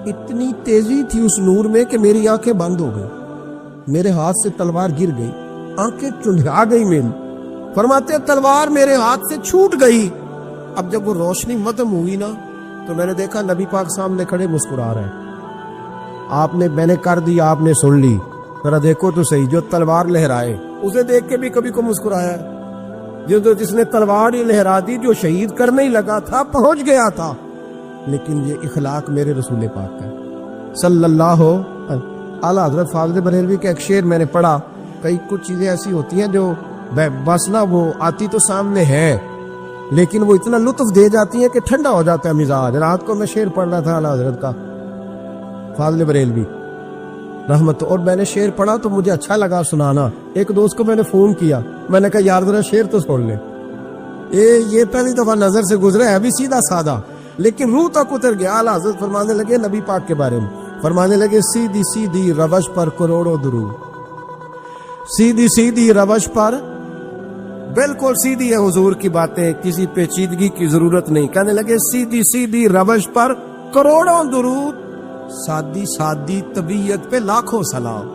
اتنی تیزی تھی اس نور میں کہ میری آنکھیں بند ہو گئی, میرے ہاتھ سے تلوار گر گئی, آنکھیں چندھا گئی میری. فرماتے تلوار میرے ہاتھ سے چھوٹ گئی. اب جب وہ روشنی ختم ہوئی نا تو میں نے دیکھا نبی پاک سامنے کھڑے مسکرا رہے ہیں. آپ نے, میں نے کر دی, آپ نے سن لی, ذرا دیکھو تو صحیح. جو تلوار لہرائے اسے دیکھ کے بھی کبھی کو مسکرایا, جس نے تلوار ہی لہرا دی, جو شہید کرنے ہی لگا تھا, پہنچ گیا تھا. لیکن یہ اخلاق میرے رسول پاک کا صلی اللہ اعلیٰ حضرت فاضل بریلوی کا ایک شعر میں نے پڑھا. کئی کچھ چیزیں ایسی ہوتی ہیں جو بس نا وہ آتی تو سامنے ہے لیکن وہ اتنا لطف دے جاتی ہیں کہ ٹھنڈا ہو جاتا ہے مزاج. رات کو میں شعر پڑھ رہا تھا اعلیٰ حضرت کا فاضل بریلوی رحمت, اور میں نے شعر پڑھا تو مجھے اچھا لگا سنانا. ایک دوست کو میں نے فون کیا, میں نے کہا یار ذرا شعر تو سن لے. یہ پہلی دفعہ نظر سے گزرا ہے, ابھی سیدھا سادہ لیکن روح تک اتر گیا. اعلیٰ حضرت فرمانے لگے نبی پاک کے بارے میں, فرمانے لگے سیدھی سیدھی روش پر کروڑوں درود. سیدھی سیدھی روش پر, بالکل سیدھی ہے حضور کی باتیں, کسی پیچیدگی کی ضرورت نہیں. کہنے لگے سیدھی سیدھی روش پر کروڑوں درود, سادی سادی طبیعت پہ لاکھوں سلام.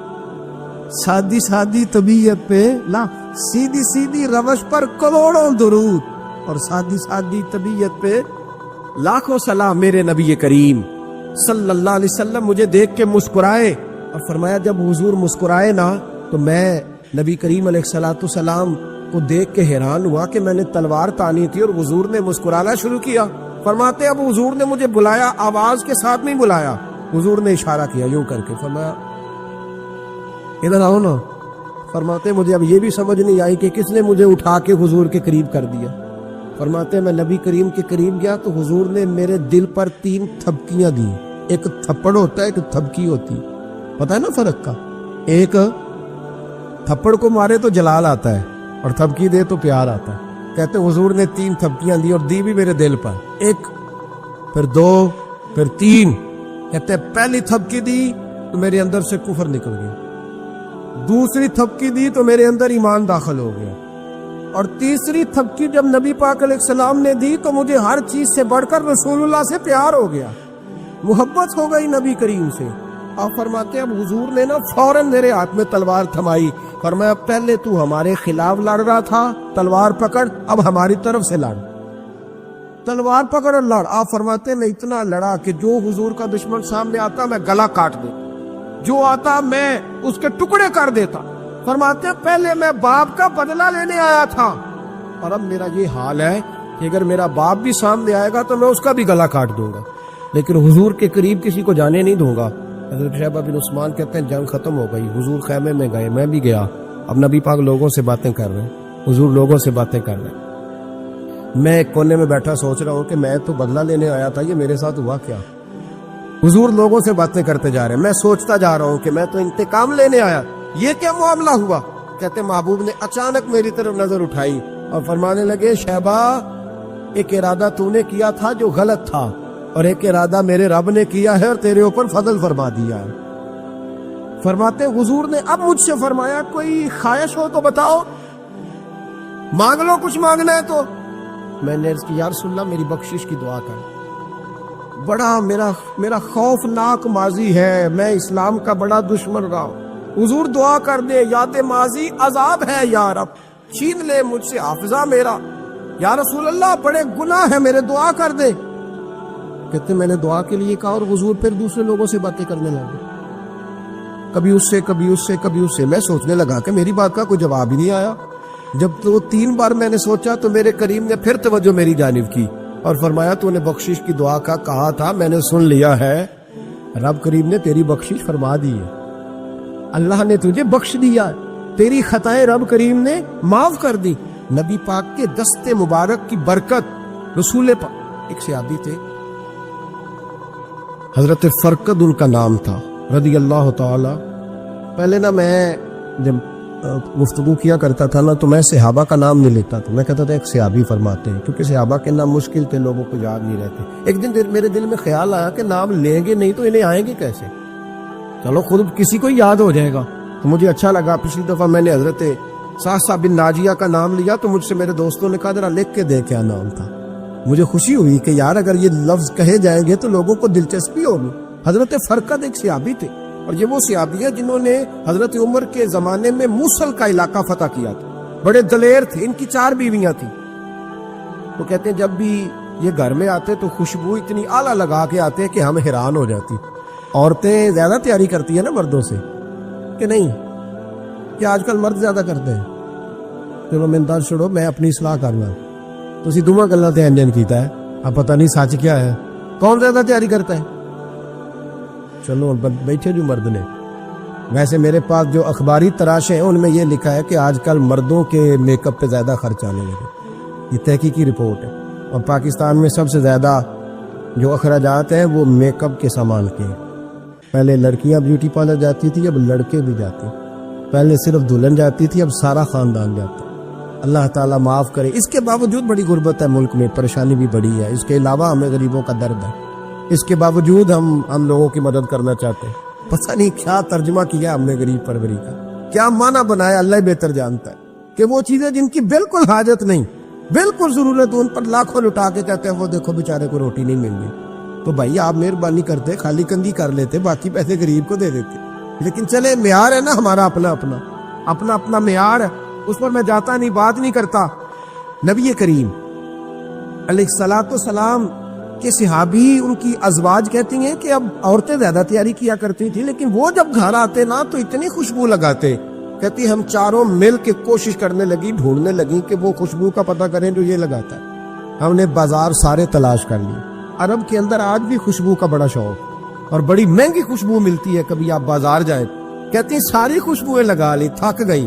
سادی سادی طبیعت پہ سیدھی سیدھی روش پر کروڑوں درود اور سادی سادی طبیعت پہ لاکھوں سلام. میرے نبی کریم صلی اللہ علیہ وسلم مجھے دیکھ کے مسکرائے اور فرمایا جب حضور مسکرائے نا تو میں نبی کریم علیہ الصلوۃ والسلام کو دیکھ کے حیران ہوا کہ میں نے تلوار تانی تھی اور حضور نے مسکرانا شروع کیا. فرماتے اب حضور نے مجھے بلایا, آواز کے ساتھ نہیں بلایا, حضور نے اشارہ کیا یوں کر کے, فرمایا ادھر آؤ نا. فرماتے ہیں مجھے اب یہ بھی سمجھ نہیں آئی کہ کس نے مجھے اٹھا کے حضور کے قریب کر دیا. فرماتے ہیں میں نبی کریم کے قریب گیا تو حضور نے میرے دل پر 3 تھپکیاں دی. ایک تھپڑ ہوتا ہے، ایک تھپکی ہوتی. پتہ ہے نا فرق کا؟ ایک تھپڑ کو مارے تو جلال آتا ہے اور تھپکی دے تو پیار آتا ہے. کہتے ہیں حضور نے 3 تھپکیاں دی اور دی بھی میرے دل پر. ایک، پھر 2، پھر 3. کہتے ہیں پہلی تھپکی دی تو میرے اندر سے کفر نکل گیا، دوسری تھپکی دی تو میرے اندر ایمان داخل ہو گیا، اور تیسری تھپکی جب نبی پاک علیہ السلام نے دی تو مجھے ہر چیز سے بڑھ کر رسول اللہ سے پیار ہو گیا، محبت ہو گئی نبی کریم سے. آپ فرماتے ہیں اب حضور نے نا فوراً میرے ہاتھ میں تلوار تھمائی. فرمایا پہلے تو ہمارے خلاف لڑ رہا تھا، تلوار پکڑ، اب ہماری طرف سے لڑ، تلوار پکڑ اور لڑ. آپ فرماتے ہیں میں اتنا لڑا کہ جو حضور کا دشمن سامنے آتا میں گلا کاٹ دیتا، جو آتا میں اس کے ٹکڑے کر دیتا. فرماتے ہیں پہلے میں باپ کا بدلہ لینے آیا تھا اور اب میرا یہ حال ہے کہ اگر میرا باپ بھی سامنے آئے گا تو میں اس کا بھی گلا کاٹ دوں گا، لیکن حضور کے قریب کسی کو جانے نہیں دوں گا. حضرت شیبہ بن عثمان کہتے ہیں جنگ ختم ہو گئی، حضور خیمے میں گئے، میں بھی گیا. اب نبی پاک لوگوں سے باتیں کر رہے ہیں، حضور لوگوں سے باتیں کر رہے ہیں. میں ایک کونے میں بیٹھا سوچ رہا ہوں کہ میں تو بدلہ لینے آیا تھا، یہ میرے ساتھ ہوا کیا؟ حضور لوگوں سے باتیں کرتے جا رہے ہیں، میں سوچتا جا رہا ہوں کہ میں تو انتقام لینے آیا، یہ کیا معاملہ ہوا؟ کہتے محبوب نے اچانک میری طرف نظر اٹھائی اور فرمانے لگے شیبہ ایک ارادہ تو نے کیا تھا جو غلط تھا، اور ایک ارادہ میرے رب نے کیا ہے اور تیرے اوپر فضل فرما دیا ہے. فرماتے حضور نے اب مجھ سے فرمایا کوئی خواہش ہو تو بتاؤ، مانگ لو کچھ مانگنا ہے تو. میں نے عرض کی یا رسول اللہ میری بخشش کی دعا کر، بڑا میرا خوفناک ماضی ہے، میں اسلام کا بڑا دشمن رہا ہوں، حضور دعا کر دے، یاد ماضی عذاب ہے یا رب، چھین لے مجھ سے حافظہ میرا، یا رسول اللہ بڑے گناہ ہیں میرے، دعا کر دے. کہتے میں نے دعا کے لیے کہا اور حضور پھر دوسرے لوگوں سے باتیں کرنے لگے، کبھی اس سے کبھی اس سے کبھی اس سے. میں سوچنے لگا کہ میری بات کا کوئی جواب ہی نہیں آیا. جب تو 3 بار میں نے سوچا تو میرے کریم نے پھر توجہ میری جانب کی اور فرمایا تو نے بخشش کی دعا کا کہا تھا، میں نے سن لیا ہے، رب کریم نے تیری بخشش فرما دی ہے، اللہ نے تجھے بخش دیا، تیری خطائیں رب کریم نے معاف کر دی. نبی پاک کے دست مبارک کی برکت. رسول پاک ایک صحابی تھے حضرت فرقد ان کا نام تھا رضی اللہ تعالی. پہلے نا میں جب گفتگو کیا کرتا تھا نا تو میں صحابہ کا نام نہیں لیتا تھا، میں کہتا تھا ایک صحابی فرماتے ہیں، کیونکہ صحابہ کے نام مشکل تھے، لوگوں کو یاد نہیں رہتے. ایک دن میرے دل میں خیال آیا کہ نام لیں گے نہیں تو انہیں آئیں گے کیسے، چلو خود کسی کو یاد ہو جائے گا. تو مجھے اچھا لگا. پچھلی دفعہ میں نے حضرت صاحب بن ناجیہ کا نام لیا تو مجھ سے میرے دوستوں نے کہا ذرا لکھ کے دے کیا نام تھا. مجھے خوشی ہوئی کہ یار اگر یہ لفظ کہے جائیں گے تو لوگوں کو دلچسپی ہوگی. حضرت فرقد ایک صحابی تھے اور یہ وہ صحابی ہیں جنہوں نے حضرت عمر کے زمانے میں موصل کا علاقہ فتح کیا تھا. بڑے دلیر تھے، ان کی 4 بیویاں تھیں. تو کہتے ہیں جب بھی یہ گھر میں آتے تو خوشبو اتنی اعلیٰ لگا کے آتے کہ ہم حیران ہو جاتی. عورتیں زیادہ تیاری کرتی ہیں نا مردوں سے کہ نہیں، کہ آج کل مرد زیادہ کرتے ہیں. چلو میں انداز چھوڑو، میں اپنی اصلاح کرنا تو اسی دونوں گلوں تے انجن کیتا ہے. اب پتہ نہیں سچ کیا ہے، کون زیادہ تیاری کرتا ہے. چلو بیٹھے جو مرد نے. ویسے میرے پاس جو اخباری تراشے ہیں ان میں یہ لکھا ہے کہ آج کل مردوں کے میک اپ پہ زیادہ خرچ آنے لگے. یہ تحقیقی رپورٹ ہے. اور پاکستان میں سب سے زیادہ جو اخراجات ہیں وہ میک اپ کے سامان کے ہیں. پہلے لڑکیاں بیوٹی پارلر جاتی تھی، اب لڑکے بھی جاتے. پہلے صرف دلہن جاتی تھی، اب سارا خاندان جاتا. اللہ تعالیٰ معاف کرے. اس کے باوجود بڑی غربت ہے ملک میں، پریشانی بھی بڑی ہے. اس کے علاوہ ہمیں غریبوں کا درد ہے. اس کے باوجود ہم لوگوں کی مدد کرنا چاہتے ہیں. پتہ نہیں کیا ترجمہ کیا ہم نے غریب پروری کا، کیا معنی بنایا، اللہ بہتر جانتا ہے. کہ وہ چیزیں جن کی بالکل حاجت نہیں، بالکل ضرورت، ان پر لاکھوں لٹا کے کہتے ہیں وہ دیکھو بیچارے کو روٹی نہیں مل رہی. تو بھائی آپ مہربانی کرتے خالی کندھی کر لیتے، باقی پیسے غریب کو دے دیتے. لیکن چلے معیار ہے نا ہمارا اپنا معیار ہے، اس پر میں جاتا نہیں، بات نہیں کرتا. نبی کریم علیہ الصلوۃ والسلام کے صحابی ان کی ازواج کہتی ہیں کہ اب عورتیں زیادہ تیاری کیا کرتی تھی، لیکن وہ جب گھر آتے نا تو اتنی خوشبو لگاتے. کہتی ہم چاروں مل کے کوشش کرنے لگی، ڈھونڈنے لگی کہ وہ خوشبو کا پتہ کریں جو یہ لگاتا ہے. ہم نے بازار سارے تلاش کر لیے. عرب کے اندر آج بھی خوشبو کا بڑا شوق اور بڑی مہنگی خوشبو ملتی ہے. کبھی آپ بازار جائیں، کہتی ہیں ساری خوشبوئیں لگا لی، تھک گئی.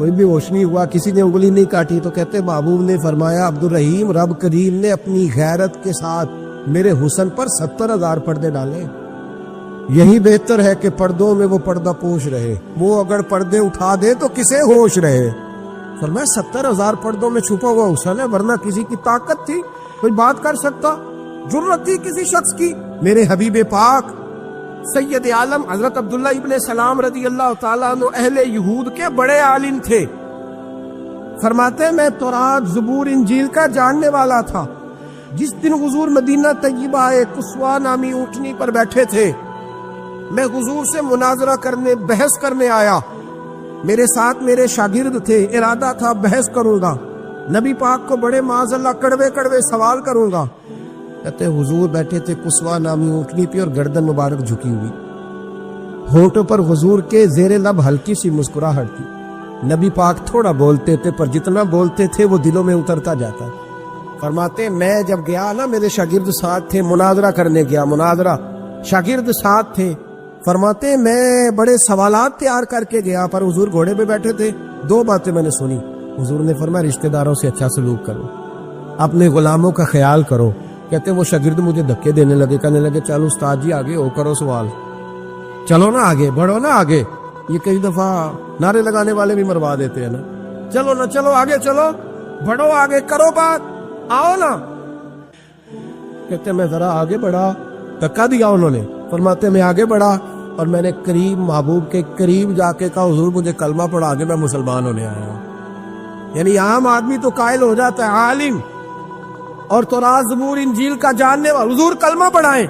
کوئی بھی ہوش نہیں ہوا, کسی نے انگلی نہیں کاٹی. تو کہتے محبوب نے فرمایا عبدالرحیم رب کریم نے اپنی غیرت کے ساتھ میرے حسن پر 70,000 پردے ڈالے. یہی بہتر ہے کہ پردوں میں وہ پردہ پوش رہے, وہ اگر پردے اٹھا دے تو کسے ہوش رہے. فرمایا 70,000 پردوں میں چھپا ہوا حسن ہے, ورنہ کسی کی طاقت تھی کوئی بات کر سکتا, جرت تھی کسی شخص کی. میرے حبیب پاک سید عالم حضرت عبداللہ ابن سلام رضی اللہ تعالیٰ عنہ اہل یہود کے بڑے عالم تھے. فرماتے میں تورات زبور انجیل کا جاننے والا تھا. جس دن حضور مدینہ طیبہ آئے, قصوہ نامی اونٹنی پر بیٹھے تھے, میں حضور سے مناظرہ کرنے بحث کرنے آیا. میرے ساتھ میرے شاگرد تھے, ارادہ تھا بحث کروں گا, نبی پاک کو بڑے معاذ اللہ کڑوے کڑوے سوال کروں گا. کہتے حضور بیٹھے تھے قصوہ نامی اونٹنی پہ اور گردن مبارک جھکی ہوئی, ہونٹوں پر حضور کے زیر لب ہلکی سی مسکراہٹ تھی. نبی پاک تھوڑا بولتے تھے پر جتنا بولتے تھے وہ دلوں میں اترتا جاتا. فرماتے میں جب گیا نا, میرے شاگرد ساتھ تھے, مناظرہ کرنے گیا, مناظرہ شاگرد ساتھ تھے. فرماتے میں بڑے سوالات تیار کر کے گیا, پر حضور گھوڑے پہ بیٹھے تھے. 2 باتیں میں نے سنی. حضور نے فرمایا رشتہ داروں سے اچھا سلوک کرو, اپنے غلاموں کا خیال کرو. کہتے وہ شاگرد مجھے دھکے دینے لگے, کہنے لگے چلو استاد جی آگے ہو, کرو سوال, چلو نا آگے بڑھو نا آگے. یہ کئی دفعہ نعرے لگانے والے بھی مروا دیتے ہیں نا, چلو نا چلو آگے, چلو بڑھو آگے, کرو بات, آؤ نا. کہتے میں ذرا آگے بڑھا, دھکا دیا انہوں نے. فرماتے میں آگے بڑھا اور میں نے قریب محبوب کے قریب جا کے کہا حضور مجھے کلمہ پڑھا کے میں مسلمان ہونے آیا ہوں. یعنی عام آدمی تو قائل ہو جاتا ہے, عالم اور تورات زبور انجیل کا جاننے والا, حضور کلمہ پڑھائیں.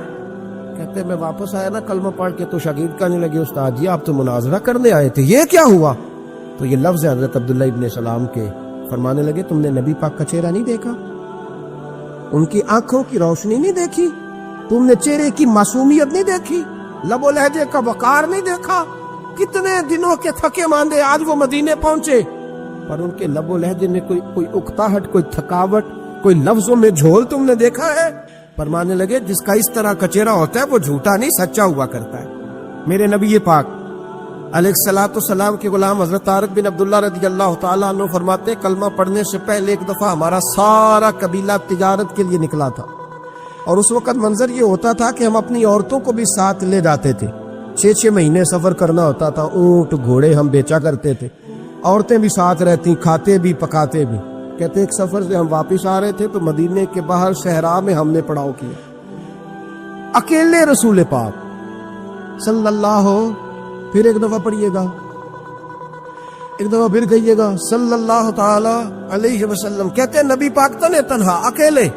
کہتے میں واپس آیا نا کلمہ پڑھ کے, تو شاگرد کہنے لگے استاد جی آپ تو مناظرہ کرنے آئے تھے, یہ کیا ہوا؟ تو یہ لفظ حضرت عبداللہ ابن سلام کے. فرمانے لگے تم نے نبی پاک کا چہرہ نہیں دیکھا, ان کی آنکھوں کی روشنی نہیں دیکھی, تم نے چہرے کی معصومیت نہیں دیکھی, لب و لہجے کا وقار نہیں دیکھا. کتنے دنوں کے تھکے ماندے آج وہ مدینے پہنچے, پر ان کے لب و لہجے میں کوئی اکتاہٹ, کوئی تھکاوٹ, کوئی لفظوں میں جھول تم نے دیکھا ہے؟ فرمانے لگے جس کا اس طرح کا چہرہ ہوتا ہے وہ جھوٹا نہیں سچا ہوا کرتا ہے. میرے نبی پاک علیہ الصلوۃ والسلام کے غلام حضرت طارق بن عبداللہ رضی اللہ تعالیٰ عنہ فرماتے کلمہ پڑھنے سے پہلے ایک دفعہ ہمارا سارا قبیلہ تجارت کے لیے نکلا تھا, اور اس وقت منظر یہ ہوتا تھا کہ ہم اپنی عورتوں کو بھی ساتھ لے جاتے تھے. 6 مہینے سفر کرنا ہوتا تھا, اونٹ گھوڑے ہم بیچا کرتے تھے, عورتیں بھی ساتھ رہتی, کھاتے بھی پکاتے بھی. کہتے ایک سفر سے ہم واپس آ رہے تھے تو مدینے کے باہر صحرا میں ہم نے پڑاؤ کیا, اکیلے رسول پاک صلی اللہ پھر ایک دفعہ پڑھیے گا, ایک دفعہ پھر کہیے گا صلی اللہ تعالی علیہ وسلم. کہتے نبی پاک تنے تنہا اکیلے.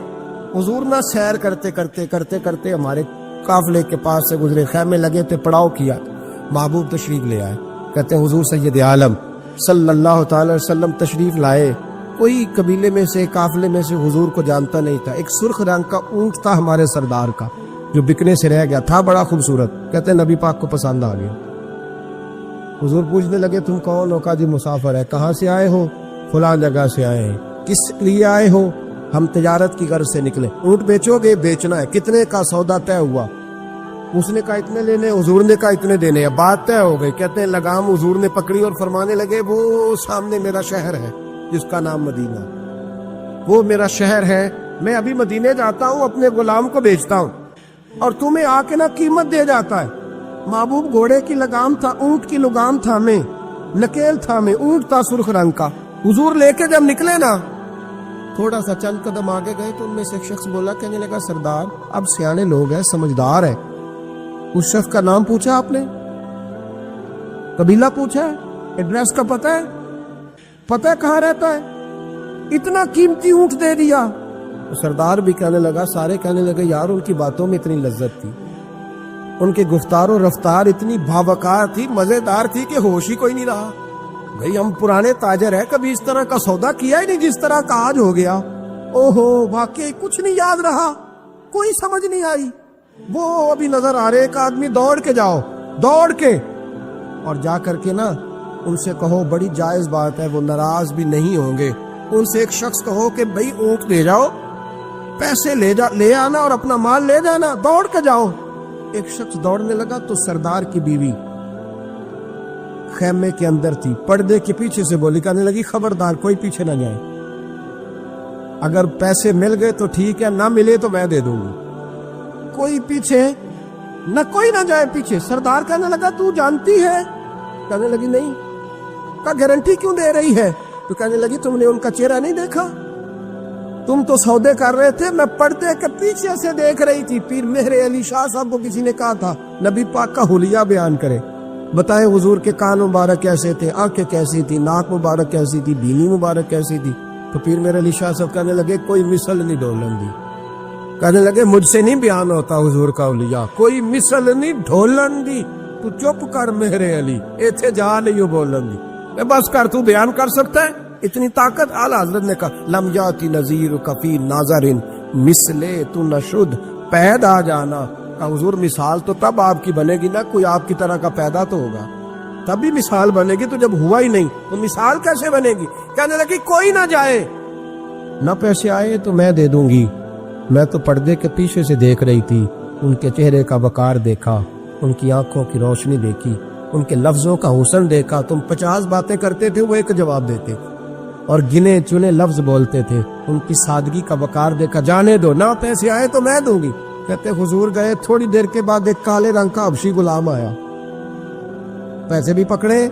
حضور نہ سیر کرتے کرتے کرتے کرتے ہمارے قافلے کے پاس سے گزرے, خیمے لگے تھے, پڑاؤ کیا, محبوب تشریف لے آئے. کہتے حضور سید عالم صلی اللہ تعالی علیہ وسلم تشریف لائے. کوئی قبیلے میں سے, قافلے میں سے حضور کو جانتا نہیں تھا. ایک سرخ رنگ کا اونٹ تھا ہمارے سردار کا جو بکنے سے رہ گیا تھا, بڑا خوبصورت. کہتے نبی پاک کو پسند آ گیا. حضور پوچھنے لگے تم کون ہو؟ کہا جی مسافر ہے. کہاں سے آئے ہو؟ فلاں جگہ سے آئے ہیں. کس لیے آئے ہو؟ ہم تجارت کی غرض سے نکلے. اونٹ بیچو گے؟ بیچنا ہے. کتنے کا سودا طے ہوا؟ اس نے کہا اتنے لینے, حضور نے کہا اتنے دینے. بات طے ہو گئی. کہتے ہیں لگام حضور نے پکڑی اور فرمانے لگے وہ سامنے میرا شہر ہے جس کا نام مدینہ, وہ میرا شہر ہے, میں ابھی مدینے جاتا ہوں, اپنے غلام کو بیچتا ہوں, اور تمہیں آ کے نا قیمت دے جاتا ہے. محبوب گھوڑے کی لگام تھا, اونٹ کی لگام تھا, میں نکیل تھا, میں اونٹ تھا سرخ رنگ کا. حضور لے کے جب نکلے نا, تھوڑا سا چند قدم آگے گئے تو ان میں سے ایک شخص بولا, کہنے لگا سردار اب سیانے لوگ ہیں, سمجھدار ہے. اس شخص کا نام پوچھا آپ نے, قبیلہ پوچھا ہے, ایڈریس کا پتہ ہے, پتہ ہے کہاں رہتا ہے, اتنا قیمتی اونٹ دے دیا. سردار بھی کہنے لگا, سارے کہنے لگے یار ان کی باتوں میں اتنی لذت تھی, ان کے گفتار و رفتار اتنی بھاوکار تھی, مزیدار تھی کہ ہوش ہی کوئی نہیں رہا. بھئی ہم پرانے تاجر ہیں, کبھی اس طرح کا سودا کیا ہی نہیں جس طرح کا آج ہو گیا. اوہو واقعی کچھ نہیں یاد رہا, کوئی سمجھ نہیں آئی. وہ ابھی نظر آ رہے, ایک آدمی دوڑ کے جاؤ, دوڑ کے, اور جا کر کے نا ان سے کہو بڑی جائز بات ہے, وہ ناراض بھی نہیں ہوں گے. ان سے ایک شخص کہو کہ بھئی اونٹ دے جاؤ, پیسے لے آنا اور اپنا مال لے جانا, دوڑ کے جاؤ. ایک شخص دوڑنے لگا تو سردار کی بیوی خیمے کے اندر تھی، پردے کے پیچھے سے بولی، کہنے لگی خبردار کوئی پیچھے نہ جائے، اگر پیسے مل گئے تو ٹھیک ہے، نہ ملے تو میں دے دوں گی، کوئی پیچھے نہ، کوئی نہ جائے پیچھے۔ سردار کہنے لگا تو جانتی ہے؟ کہنے لگی نہیں۔ کہا گارنٹی کیوں دے رہی ہے؟ تو کہنے لگی تم نے ان کا چہرہ نہیں دیکھا؟ تم تو سودے کر رہے تھے، میں پردے کے پیچھے سے دیکھ رہی تھی۔ پیر مہر علی شاہ صاحب کو کسی نے کہا تھا نبی پاک کا حلیہ بیان کرے، بتائیں حضور کے کان مبارک کیسے تھے، آنکھیں کیسی تھی، ناک مبارک کیسی تھی، بینی مبارک کیسی تھی؟ تو پیر مہر علی شاہ صاحب کہنے لگے کوئی مثل نہیں ڈھولن دی، کہنے لگے مجھ سے نہیں بیان ہوتا حضور کا حلیہ، کوئی مثل نہیں ڈھولن دی، تو چپ کر مہر علی، ایتھے جا نہیں ہو بولن دی، بس کر، تو بیان کر سکتا ہے؟ اتنی طاقت اعلی حضرت نے کہا لم یاتی نذیر کفی ناظرن مثلے تو نشد پیدا جانا، کہا حضور مثال تو تب آپ کی بنے گی نا، کوئی آپ کی طرح کا پیدا تو ہوگا، تب بھی مثال بنے گی، تو جب ہوا ہی نہیں تو مثال کیسے بنے گی؟ کہنے لگی کوئی نہ جائے، نہ پیسے آئے تو میں دے دوں گی، میں تو پردے کے پیچھے سے دیکھ رہی تھی، ان کے چہرے کا وقار دیکھا، ان کی آنکھوں کی روشنی دیکھی، ان کے لفظوں کا حسن دیکھا، تم 50 باتیں کرتے تھے وہ ایک جواب دیتے، اور گنے چنے لفظ بولتے تھے، ان کی سادگی کا وقار دیکھا، جانے دو، نہ پیسے آئے تو میں دوں گی۔ کہتے حضور گئے، تھوڑی دیر کے بعد ایک کالے رنگ کا حبشی غلام آیا، پیسے بھی پکڑے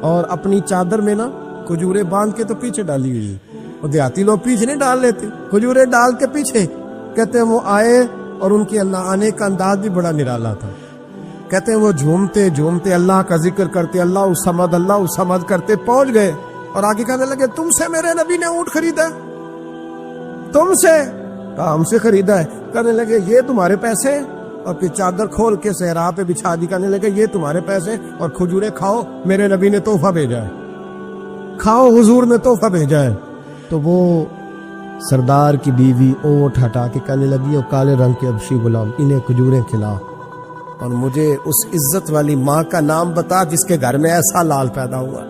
اور اپنی چادر میں نا کھجورے باندھ کے تو پیچھے ڈالی ہوئی، وہ دیہاتی لوگ پیچھے نہیں ڈال لیتے، کھجورے ڈال کے پیچھے۔ کہتے وہ آئے اور ان کے آنے کا انداز بھی بڑا نرالا تھا، کہتے وہ جھومتے جھومتے اللہ کا ذکر کرتے، اللہ الصمد کرتے پہنچ گئے، اور آگے کہنے لگے تم سے میرے نبی نے اونٹ خریدا؟ تم سے؟ کہا ہم سے خریدا ہے۔ کہنے لگے یہ تمہارے پیسے؟ اور پھر چادر کھول کے صحرا پہ بچھا دی، کہنے لگے یہ تمہارے پیسے، اور کھجورے کھاؤ، میرے نبی نے تحفہ بھیجا ہے، کھاؤ، حضور نے تحفہ بھیجا ہے۔ تو وہ سردار کی بیوی اونٹ ہٹا کے کہنے لگی وہ کالے رنگ کے حبشی غلام انہیں کھجوریں کھلا، اور مجھے اس عزت والی ماں کا نام بتا جس کے گھر میں ایسا لال پیدا ہوا،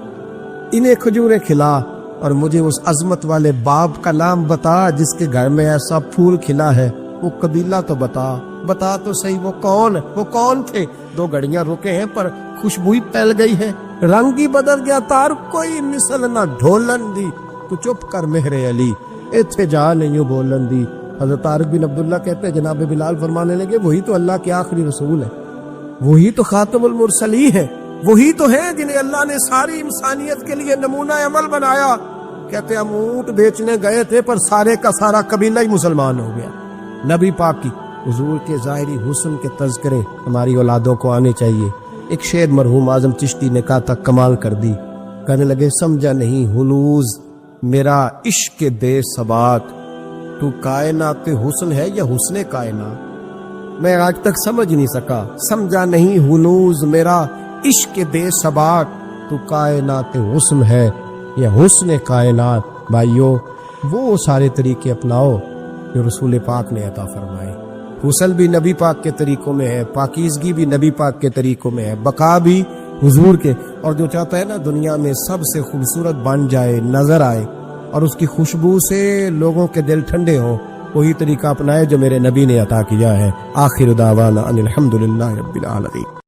انہیں کھجوریں کھلا، اور مجھے اس عظمت والے باپ کا نام بتا جس کے گھر میں ایسا پھول کھلا ہے، وہ قبیلہ تو بتا تو صحیح، وہ کون تھے؟ 2 گھڑیاں رکے ہیں پر خوشبوئی پھیل گئی ہے، رنگ ہی بدل گیا، تار کوئی مثل نہ ڈھولن دی، تو چپ کر مہر علی، ایتھے جا نہیں بولن دی۔ حضرت طارق بن عبداللہ کہتے ہیں جناب بلال فرمانے لگے وہی تو اللہ کے آخری رسول ہے، وہی تو خاتم المرسلین ہے، وہی تو ہے جنہیں اللہ نے ساری انسانیت کے لیے نمونہ عمل بنایا۔ کہتے ہم اونٹ بیچنے گئے تھے پر سارے کا سارا قبیلہ ہی مسلمان ہو گیا۔ نبی پاک کی حضور کے ظاہری حسن کے تذکرے ہماری اولادوں کو آنے چاہیے۔ ایک شعر مرحوم اعظم چشتی نے کہا تھا، کمال کر دی، کہنے لگے سمجھا نہیں ہنوز میرا عشق دے ثبات، تو کائنات حسن ہے یا حسن کائنات؟ میں آج تک سمجھ نہیں سکا، سمجھا نہیں ہنوز میرا عشق دے ثبات، تو کائنات حسن ہے یا حسن کائنات۔ بھائیو وہ سارے طریقے اپناؤ جو رسول پاک نے عطا فرمائے، حسن بھی نبی پاک کے طریقوں میں ہے، پاکیزگی بھی نبی پاک کے طریقوں میں ہے، بقا بھی حضور کے، اور جو چاہتا ہے نا دنیا میں سب سے خوبصورت بن جائے، نظر آئے، اور اس کی خوشبو سے لوگوں کے دل ٹھنڈے ہوں، وہی طریقہ اپنائے جو میرے نبی نے عطا کیا ہے۔ آخر دعوانا ان الحمدللہ رب العالمین۔